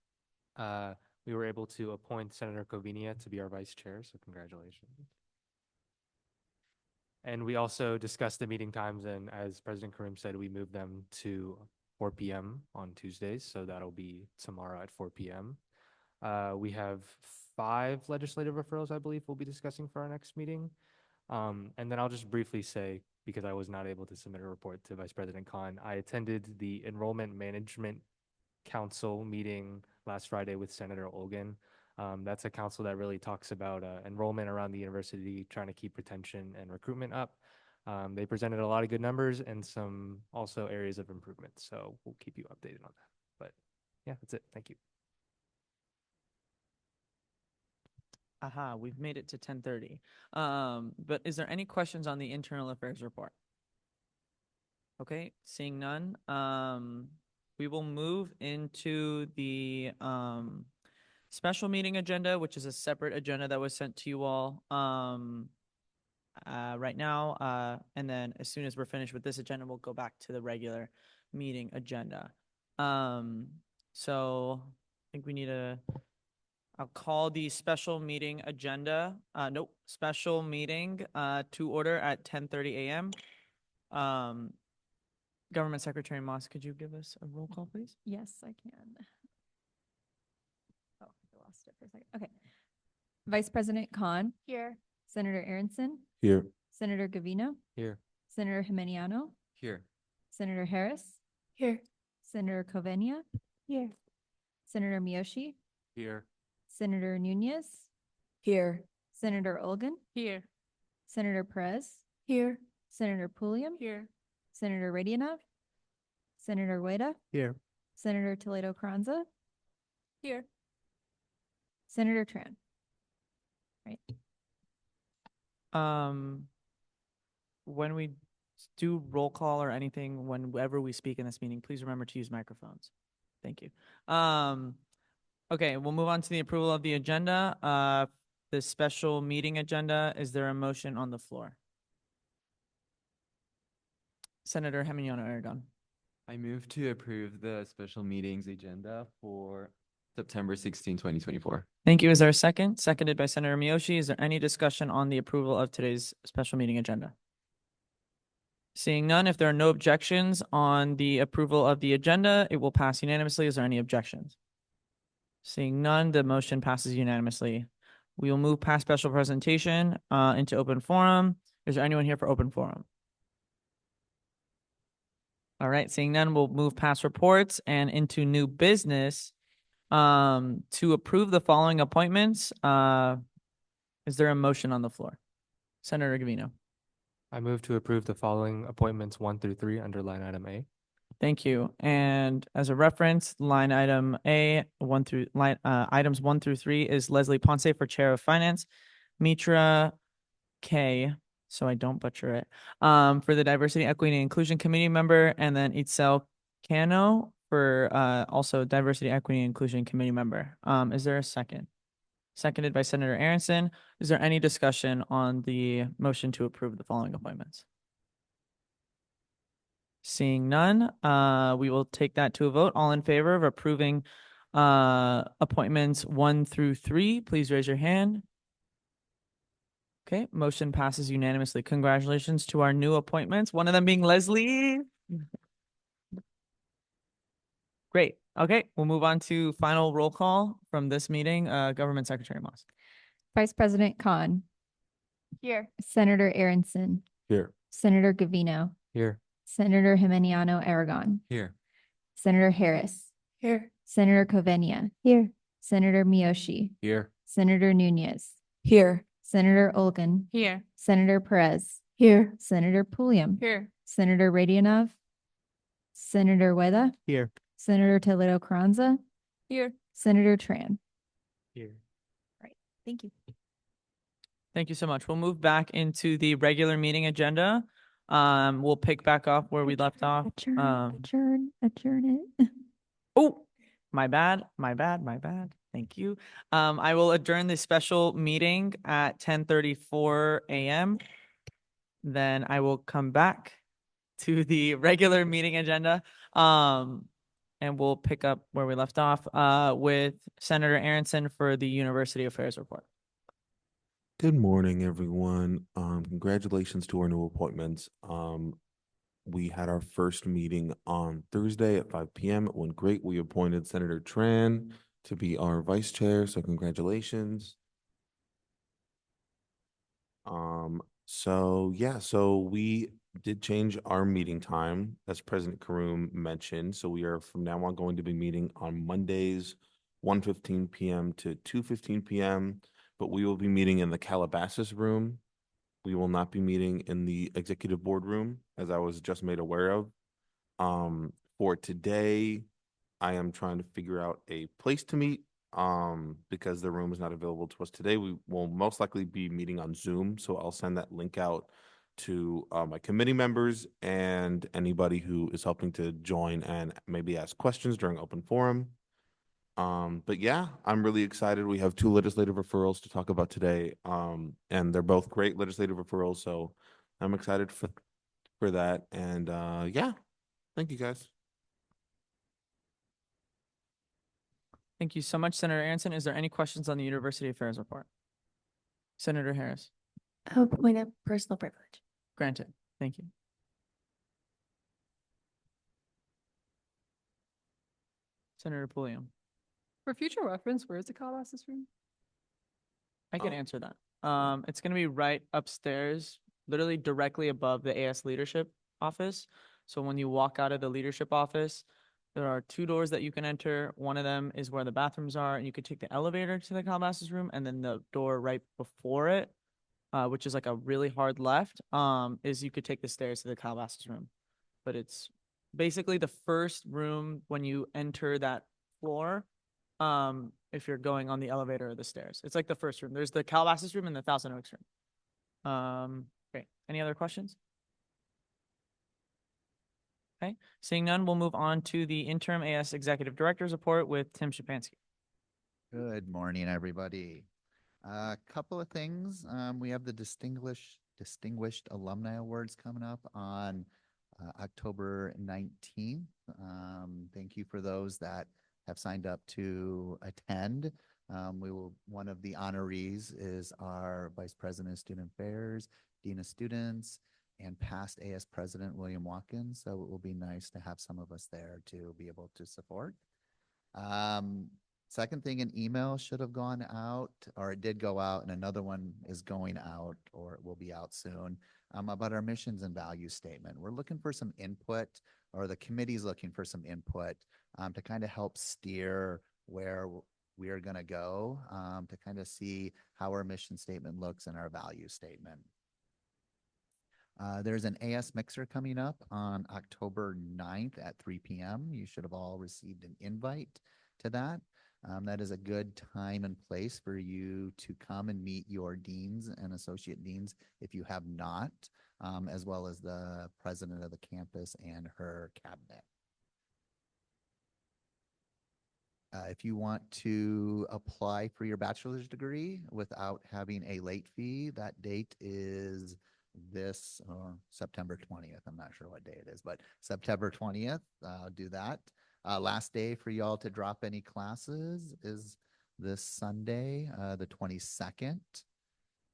We were able to appoint Senator Covinia to be our vice chair, so congratulations. And we also discussed the meeting times, and as President Karim said, we moved them to 4 p.m. on Tuesdays, so that'll be tomorrow at 4 p.m. We have 5 legislative referrals, I believe, we'll be discussing for our next meeting. And then I'll just briefly say, because I was not able to submit a report to Vice President Khan, I attended the Enrollment Management Council meeting last Friday with Senator Olgan. That's a council that really talks about enrollment around the university, trying to keep retention and recruitment up. They presented a lot of good numbers and some also areas of improvement. So we'll keep you updated on that. But yeah, that's it. Thank you. Aha, we've made it to 10:30. But is there any questions on the Internal Affairs report? Okay, seeing none, we will move into the special meeting agenda, which is a separate agenda that was sent to you all right now. And then as soon as we're finished with this agenda, we'll go back to the regular meeting agenda. So I think we need I'll call the special meeting agenda, special meeting to order at 10:30 a.m. Government Secretary Moss, could you give us a roll call, please? Yes, I can. Oh, I lost it for a second. Okay. Vice President Khan. Here. Senator Aronson. Here. Senator Gavino. Here. Senator Jimeniano. Here. Senator Harris. Here. Senator Covenia. Here. Senator Miyoshi. Here. Senator Nunez. Here. Senator Olgan. Here. Senator Perez. Here. Senator Pulliam. Here. Senator Radionov. Senator Weda. Here. Senator Toledo Carranza. Here. Senator Tran. Right. When we do roll call or anything, whenever we speak in this meeting, please remember to use microphones. Thank you. Okay, we'll move on to the approval of the agenda. The special meeting agenda, is there a motion on the floor? Senator Jimeniano Aragon. I move to approve the special meetings agenda for September 16, 2024. Thank you. Is there a second? Seconded by Senator Miyoshi. Is there any discussion on the approval of today's special meeting agenda? Seeing none, if there are no objections on the approval of the agenda, it will pass unanimously. Is there any objections? Seeing none, the motion passes unanimously. We will move past special presentation into open forum. Is there anyone here for open forum? All right, seeing none, we'll move past reports and into new business. To approve the following appointments, is there a motion on the floor? Senator Gavino. I move to approve the following appointments 1 through 3 under line item A. Thank you. And as a reference, line item A, items 1 through 3 is Leslie Ponce for Chair of Finance, Mitra K, so I don't butcher it, for the Diversity, Equity, and Inclusion Committee member, and then Itzel Cano for also Diversity, Equity, and Inclusion Committee member. Is there a second? Seconded by Senator Aronson. Is there any discussion on the motion to approve the following appointments? Seeing none, we will take that to a vote. All in favor of approving appointments 1 through 3, please raise your hand. Okay, motion passes unanimously. Congratulations to our new appointments, one of them being Leslie. Great. Okay, we'll move on to final roll call from this meeting. Government Secretary Moss. Vice President Khan. Here. Senator Aronson. Here. Senator Gavino. Here. Senator Jimeniano Aragon. Here. Senator Harris. Here. Senator Covenia. Here. Senator Miyoshi. Here. Senator Nunez. Here. Senator Olgan. Here. Senator Perez. Here. Senator Pulliam. Here. Senator Radionov. Senator Weda. Here. Senator Toledo Carranza. Here. Senator Tran. Here. Thank you. Thank you so much. We'll move back into the regular meeting agenda. We'll pick back up where we left off. Adjourn it. Oh, my bad. Thank you. I will adjourn the special meeting at 10:34 a.m. Then I will come back to the regular meeting agenda. And we'll pick up where we left off with Senator Aronson for the University Affairs report. Good morning, everyone. Congratulations to our new appointments. We had our first meeting on Thursday at 5 p.m. It went great. We appointed Senator Tran to be our vice chair, so congratulations. So we did change our meeting time, as President Karoum mentioned. So we are from now on going to be meeting on Mondays, 1:15 p.m. to 2:15 p.m., but we will be meeting in the Calabasas room. We will not be meeting in the executive board room, as I was just made aware of. For today, I am trying to figure out a place to meet because the room is not available to us today. We will most likely be meeting on Zoom, so I'll send that link out to my committee members and anybody who is helping to join and maybe ask questions during open forum. But yeah, I'm really excited. We have 2 legislative referrals to talk about today. And they're both great legislative referrals, so I'm excited for that. And yeah, thank you guys. Thank you so much, Senator Aronson. Is there any questions on the University Affairs report? Senator Harris. A point of personal privilege. Granted. Thank you. Senator Pulliam. For future reference, where is the Calabasas room? I can answer that. It's going to be right upstairs, literally directly above the AS leadership office. So when you walk out of the leadership office, there are 2 doors that you can enter. One of them is where the bathrooms are, and you could take the elevator to the Calabasas room, and then the door right before it, which is like a really hard left, is you could take the stairs to the Calabasas room. But it's basically the first room when you enter that floor, if you're going on the elevator or the stairs. It's like the first room. There's the Calabasas room and the Thousand Oaks room. Great. Any other questions? Okay, seeing none, we'll move on to the interim AS Executive Director's report with Tim Shapansky. Good morning, everybody. A couple of things. We have the Distinguished Alumni Awards coming up on October 19th. Thank you for those that have signed up to attend. One of the honorees is our Vice President of Student Affairs, Dean of Students, and past AS President William Watkins. So it will be nice to have some of us there to be able to support. Second thing, an email should have gone out, or it did go out, and another one is going out, or it will be out soon, about our missions and values statement. We're looking for some input, or the committee's looking for some input to kind of help steer where we are going to go, to kind of see how our mission statement looks and our value statement. There's an AS Mixer coming up on October 9th at 3 p.m. You should have all received an invite to that. That is a good time and place for you to come and meet your deans and associate deans if you have not, as well as the president of the campus and her cabinet. If you want to apply for your bachelor's degree without having a late fee, that date is this September 20th. I'm not sure what day it is, but September 20th, do that. Last day for y'all to drop any classes is this Sunday, the 22nd.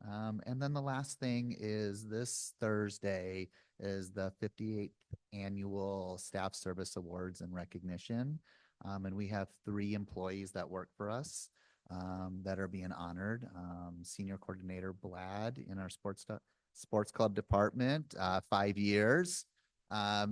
And then the last thing is this Thursday is the 58th annual Staff Service Awards and Recognition. And we have 3 employees that work for us that are being honored. Senior Coordinator Blad in our Sports Club department, 5 years.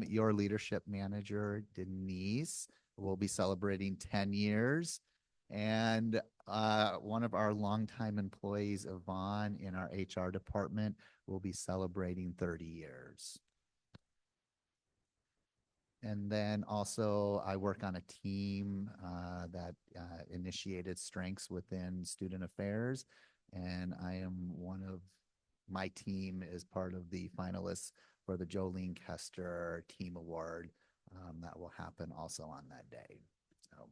Your leadership manager, Denise, will be celebrating 10 years. And one of our longtime employees, Yvonne, in our HR department, will be celebrating 30 years. And then also I work on a team that initiated strengths within student affairs. And my team is part of the finalists for the Jolene Kester Team Award that will happen also on that day. So,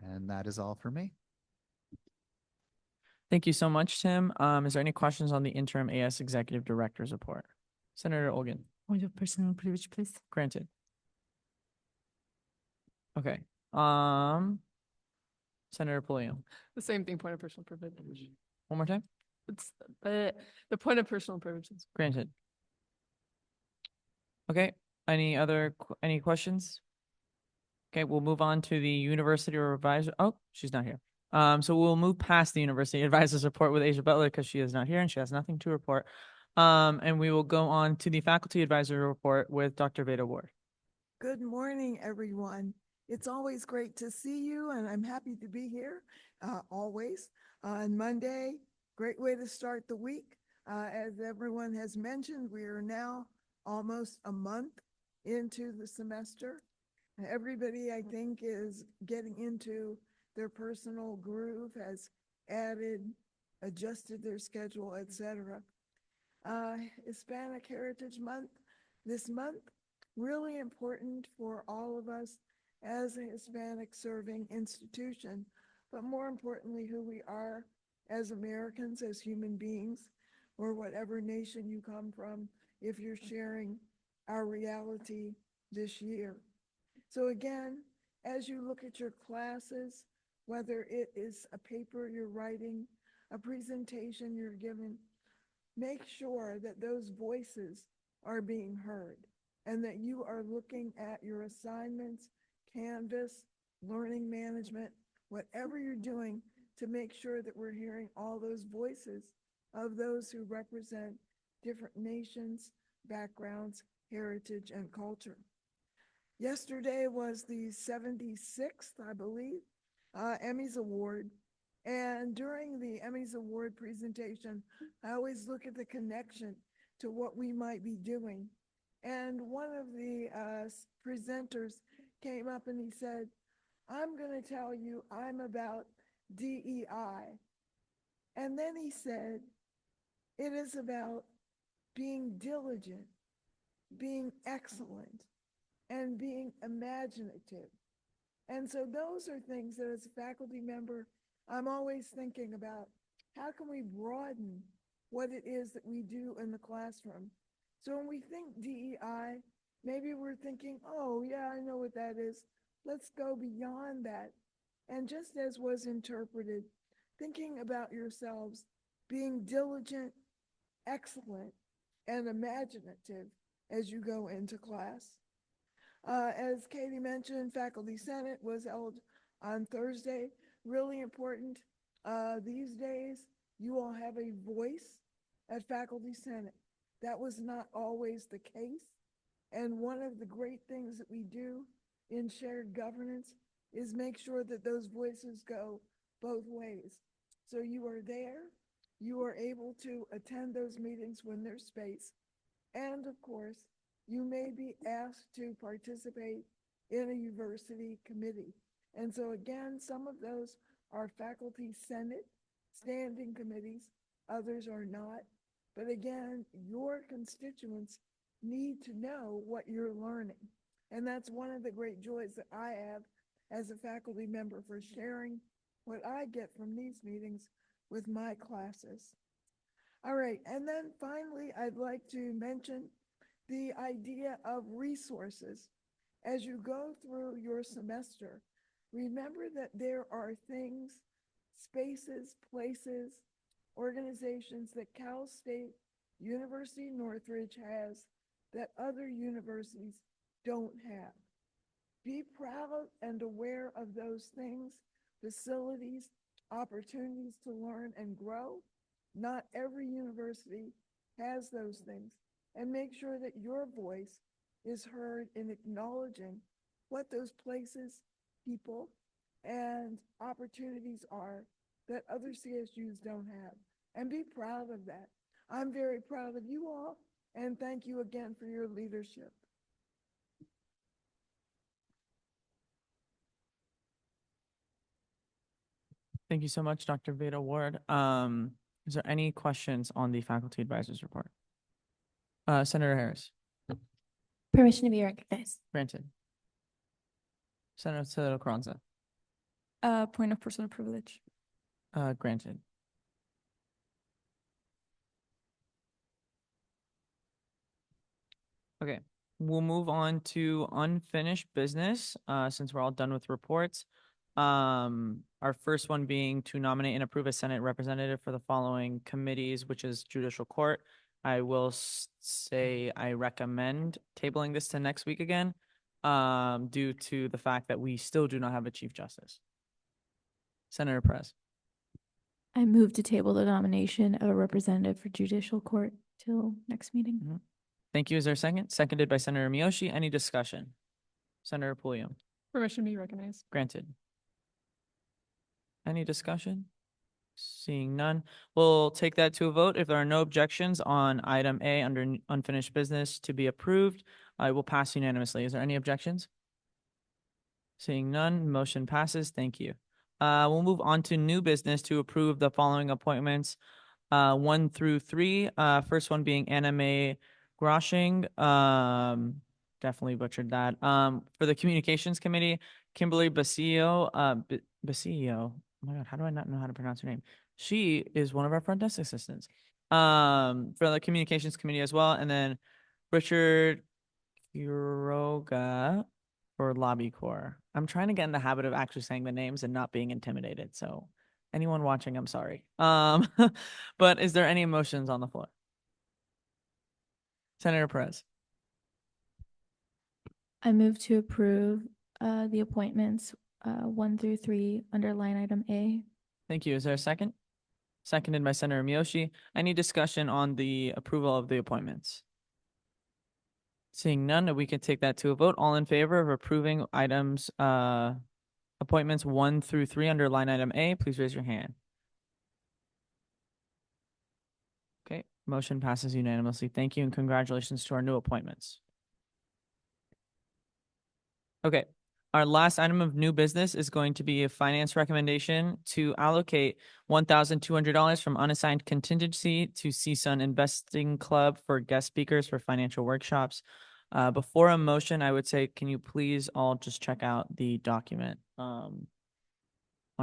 and that is all for me. Thank you so much, Tim. Is there any questions on the interim AS Executive Director's report? Senator Olgan. Point of personal privilege, please. Granted. Okay. Senator Pulliam. The same thing, point of personal privilege. One more time. It's the point of personal privileges. Granted. Okay. Any questions? Okay, we'll move on to the University Advisor. Oh, she's not here. So we'll move past the University Advisor's report with Asia Butler because she is not here and she has nothing to report. And we will go on to the Faculty Advisor report with Dr. Veda Ward. Good morning, everyone. It's always great to see you, and I'm happy to be here always. On Monday, great way to start the week. As everyone has mentioned, we are now almost a month into the semester. Everybody, I think, is getting into their personal groove, has added, adjusted their schedule, etc. Hispanic Heritage Month this month. Really important for all of us as a Hispanic serving institution, but more importantly, who we are as Americans, as human beings, or whatever nation you come from, if you're sharing our reality this year. So again, as you look at your classes, whether it is a paper you're writing, a presentation you're giving, make sure that those voices are being heard and that you are looking at your assignments, Canvas, learning management, whatever you're doing to make sure that we're hearing all those voices of those who represent different nations, backgrounds, heritage, and culture. Yesterday was the 76th, I believe, Emmys Award. And during the Emmys Award presentation, I always look at the connection to what we might be doing. And one of the presenters came up and he said, I'm going to tell you I'm about DEI. And then he said, it is about being diligent, being excellent, and being imaginative. And so those are things that as a faculty member, I'm always thinking about how can we broaden what it is that we do in the classroom. So when we think DEI, maybe we're thinking, oh yeah, I know what that is. Let's go beyond that. And just as was interpreted, thinking about yourselves being diligent, excellent, and imaginative as you go into class. As Katie mentioned, Faculty Senate was held on Thursday. Really important. These days, you all have a voice at Faculty Senate. That was not always the case. And one of the great things that we do in shared governance is make sure that those voices go both ways. So you are there, you are able to attend those meetings when there's space. And of course, you may be asked to participate in a university committee. And so again, some of those are Faculty Senate standing committees, others are not. But again, your constituents need to know what you're learning. And that's one of the great joys that I have as a faculty member for sharing what I get from these meetings with my classes. All right, and then finally, I'd like to mention the idea of resources. As you go through your semester, remember that there are things, spaces, places, organizations that Cal State University Northridge has that other universities don't have. Be proud and aware of those things, facilities, opportunities to learn and grow. Not every university has those things. And make sure that your voice is heard in acknowledging what those places, people, and opportunities are that other CSUs don't have. And be proud of that. I'm very proud of you all, and thank you again for your leadership. Thank you so much, Dr. Veda Ward. Is there any questions on the faculty advisors report? Senator Harris. Permission to be recognized. Granted. Senator Carranza. Point of personal privilege. Granted. Okay, we'll move on to unfinished business, since we're all done with reports. Our first one being to nominate and approve a Senate representative for the following committees, which is Judicial Court. I will say I recommend tabling this to next week again, due to the fact that we still do not have a Chief Justice. Senator Perez. I move to table the nomination of a representative for Judicial Court till next meeting. Thank you. Is there a second? Seconded by Senator Miyoshi. Any discussion? Senator Pulliam. Permission to be recognized. Granted. Any discussion? Seeing none, we'll take that to a vote. If there are no objections on item A under unfinished business to be approved, I will pass unanimously. Is there any objections? Seeing none, motion passes. Thank you. We'll move on to new business to approve the following appointments. 1 through 3. First one being Anime Groshing. Definitely butchered that. For the Communications Committee, Kimberly Basilio. Basilio. Oh my God, how do I not know how to pronounce her name? She is one of our front desk assistants. For the Communications Committee as well, and then Richard Quiroga for Lobby Corps. I'm trying to get in the habit of actually saying the names and not being intimidated. So anyone watching, I'm sorry. But is there any motions on the floor? Senator Perez. I move to approve the appointments 1 through 3 under line item A. Thank you. Is there a second? Seconded by Senator Miyoshi. Any discussion on the approval of the appointments? Seeing none, we can take that to a vote. All in favor of approving items, appointments 1 through 3 under line item A, please raise your hand. Okay, motion passes unanimously. Thank you and congratulations to our new appointments. Okay, our last item of new business is going to be a finance recommendation to allocate $1,200 from unassigned contingency to CSUN Investing Club for guest speakers for financial workshops. Before a motion, I would say, can you please all just check out the document on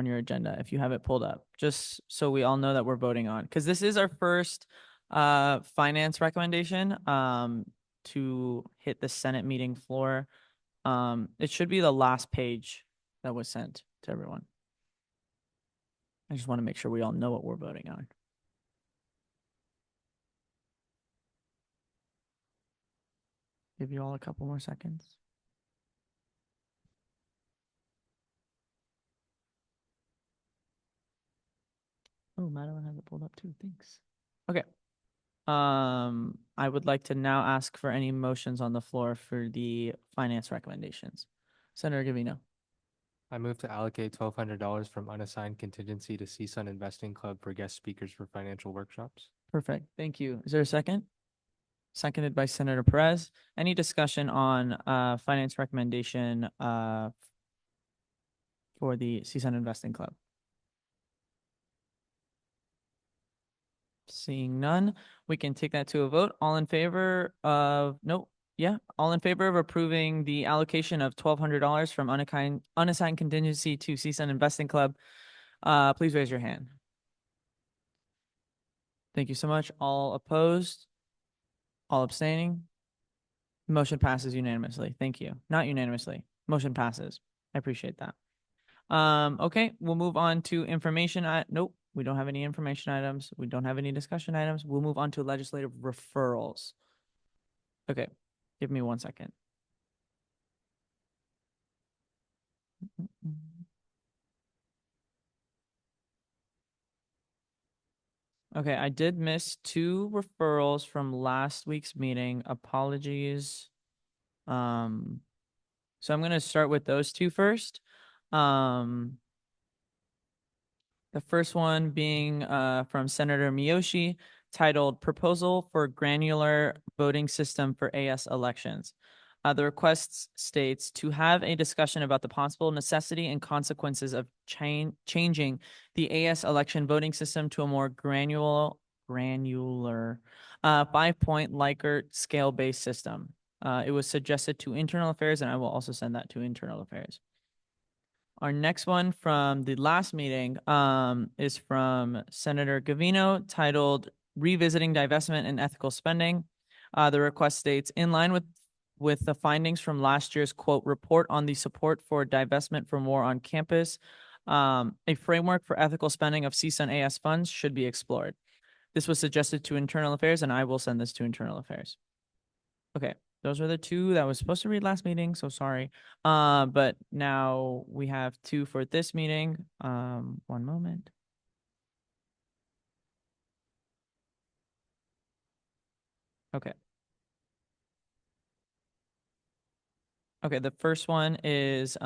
your agenda if you have it pulled up, just so we all know that we're voting on, because this is our first finance recommendation to hit the Senate meeting floor. It should be the last page that was sent to everyone. I just want to make sure we all know what we're voting on. Give you all a couple more seconds. Oh, Madeline has it pulled up too. Thanks. Okay. I would like to now ask for any motions on the floor for the finance recommendations. Senator Gavino. I move to allocate $1,200 from unassigned contingency to CSUN Investing Club for guest speakers for financial workshops. Perfect. Thank you. Is there a second? Seconded by Senator Perez. Any discussion on finance recommendation for the CSUN Investing Club? Seeing none, we can take that to a vote. All in favor of all in favor of approving the allocation of $1,200 from unassigned contingency to CSUN Investing Club, please raise your hand. Thank you so much. All opposed? All abstaining? Motion passes unanimously. Thank you. Not unanimously. Motion passes. I appreciate that. Okay, we'll move on to information. Nope, we don't have any information items. We don't have any discussion items. We'll move on to legislative referrals. Okay, give me 1 second. Okay, I did miss 2 referrals from last week's meeting. Apologies. So I'm going to start with those 2 first. The first one being from Senator Miyoshi, titled Proposal for Granular Voting System for AS Elections. The request states to have a discussion about the possible necessity and consequences of changing the AS election voting system to a more granular 5-point Likert scale-based system. It was suggested to Internal Affairs, and I will also send that to Internal Affairs. Our next one from the last meeting is from Senator Gavino, titled Revisiting Divestment and Ethical Spending. The request states, in line with the findings from last year's, quote, report on the support for divestment for more on campus, a framework for ethical spending of CSUN AS funds should be explored. This was suggested to Internal Affairs, and I will send this to Internal Affairs. Okay, those are the 2 that was supposed to read last meeting, so sorry. But now we have 2 for this meeting. 1 moment. Okay. Okay, the first one is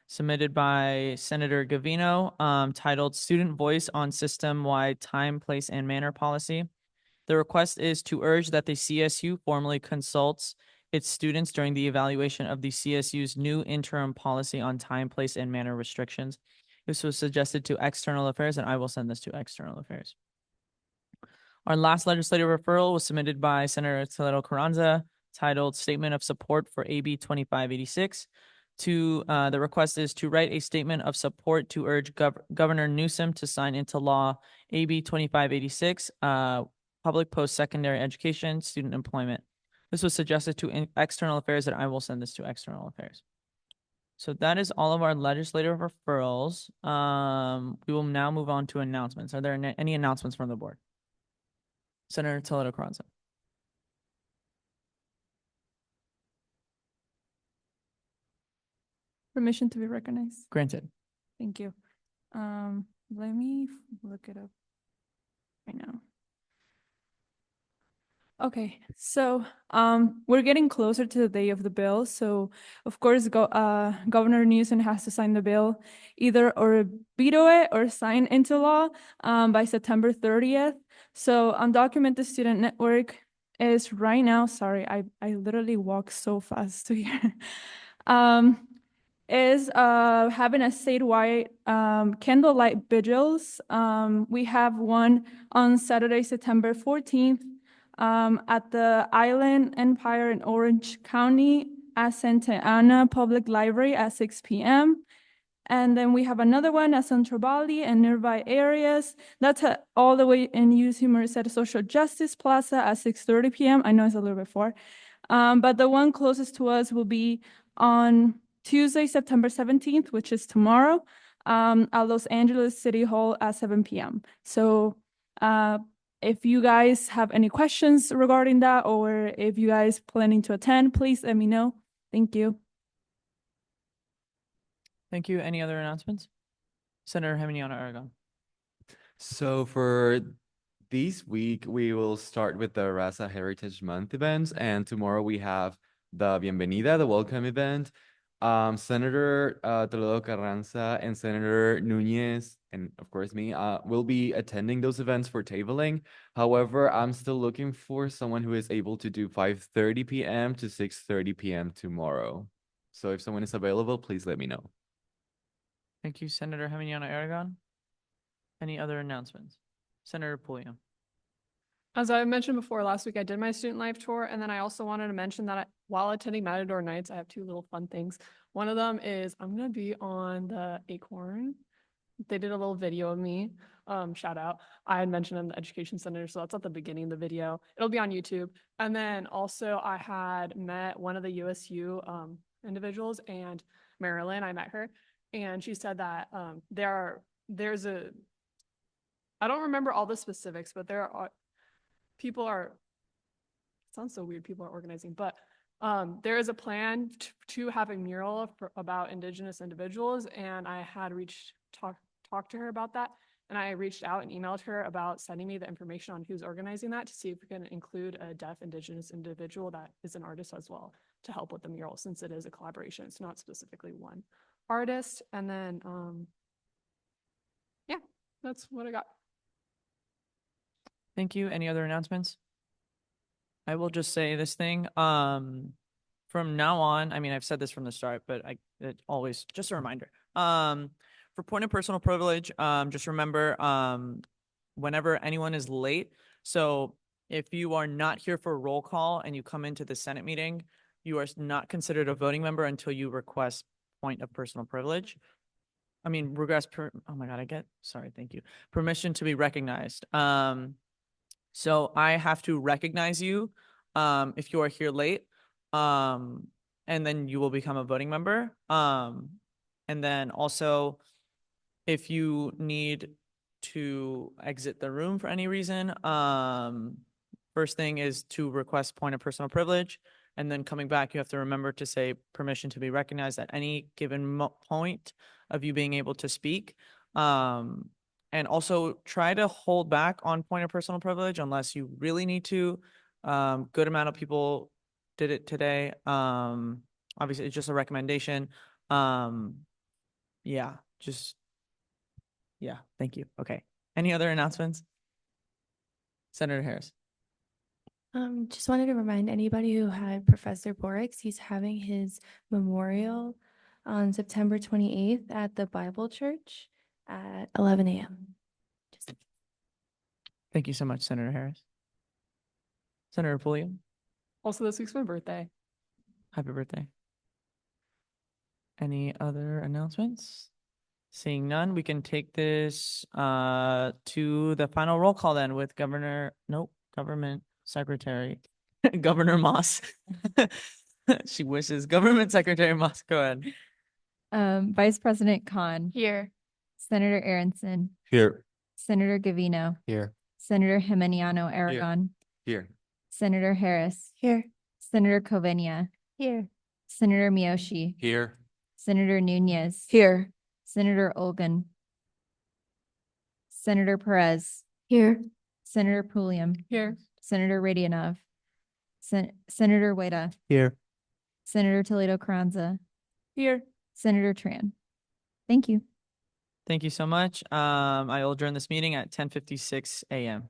submitted by Senator Gavino, titled Student Voice on System-Wide Time, Place, and Manner Policy. The request is to urge that the CSU formally consults its students during the evaluation of the CSU's new interim policy on time, place, and manner restrictions. This was suggested to External Affairs, and I will send this to External Affairs. Our last legislative referral was submitted by Senator Toledo Carranza titled Statement of Support for AB 2586. The request is to write a statement of support to urge Governor Newsom to sign into law AB 2586, public post-secondary education, student employment. This was suggested to External Affairs, and I will send this to External Affairs. So that is all of our legislative referrals. We will now move on to announcements. Are there any announcements from the board? Senator Toledo Carranza. Permission to be recognized. Granted. Thank you. Let me look it up right now. Okay, so we're getting closer to the day of the bill. So of course, Governor Newsom has to sign the bill, either or veto it or sign into law by September 30th. So Undocumented Student Network is right now, sorry, I literally walk so fast to here. Is having a statewide candlelight vigils. We have one on Saturday, September 14th. At the Island Empire in Orange County at Santa Ana Public Library at 6 p.m. And then we have another one at Central Valley and nearby areas. That's all the way in UC Merced Social Justice Plaza at 6:30 p.m. I know it's a little bit far. But the one closest to us will be on Tuesday, September 17th, which is tomorrow, at Los Angeles City Hall at 7 p.m. So if you guys have any questions regarding that, or if you guys planning to attend, please let me know. Thank you. Thank you. Any other announcements? Senator Geminiano Aragon. So for this week, we will start with the Raza Heritage Month events, and tomorrow we have the Bienvenida, the welcome event. Senator Toledo Carranza and Senator Nunez, and of course me, will be attending those events for tabling. However, I'm still looking for someone who is able to do 5:30 p.m. to 6:30 p.m. tomorrow. So if someone is available, please let me know. Thank you, Senator Geminiano Aragon. Any other announcements? Senator Pulliam. As I mentioned before, last week I did my student life tour, and then I also wanted to mention that while attending Matador Nights, I have two little fun things. One of them is I'm going to be on the Acorn. They did a little video of me. Shout out. I had mentioned in the Education Center, so that's at the beginning of the video. It'll be on YouTube. And then also I had met one of the USU individuals, and Marilyn, I met her, and she said that there's a, I don't remember all the specifics, but there are, it sounds so weird, people are organizing, but there is a plan to have a mural about Indigenous individuals, and I had talked to her about that, and I reached out and emailed her about sending me the information on who's organizing that to see if we can include a deaf Indigenous individual that is an artist as well to help with the mural, since it is a collaboration. It's not specifically one artist. And then, yeah, that's what I got. Thank you. Any other announcements? I will just say this thing. From now on, I mean, I've said this from the start, but it always just a reminder. For point of personal privilege, just remember, whenever anyone is late. So if you are not here for a roll call and you come into the Senate meeting, you are not considered a voting member until you request point of personal privilege. I mean, oh my God, sorry, thank you. Permission to be recognized. So I have to recognize you if you are here late, and then you will become a voting member. And then also, if you need to exit the room for any reason, first thing is to request point of personal privilege. And then coming back, you have to remember to say permission to be recognized at any given point of you being able to speak. And also try to hold back on point of personal privilege unless you really need to. Good amount of people did it today. Obviously, it's just a recommendation. Yeah, thank you. Okay. Any other announcements? Senator Harris. Just wanted to remind anybody who had Professor Borix, he's having his memorial on September 28th at the Bible Church at 11 a.m. Thank you so much, Senator Harris. Senator Pulliam, Also, this week's my birthday. happy birthday. Any other announcements? Seeing none, we can take this to the final roll call then with Government Secretary, Governor Moss. She wishes Government Secretary Moss, go ahead. Vice President Khan. Here. Senator Aronson. Here. Senator Gavino. Here. Senator Jimeniano Aragon. Here. Senator Harris. Here. Senator Covenia. Here. Senator Miyoshi. Here. Senator Nunez. Here. Senator Olgan. Senator Perez. Here. Senator Pulliam. Here. Senator Radionov. Senator Weda. Here. Senator Toledo Carranza. Here. Senator Tran. Thank you. Thank you so much. I will adjourn this meeting at 10:56 a.m.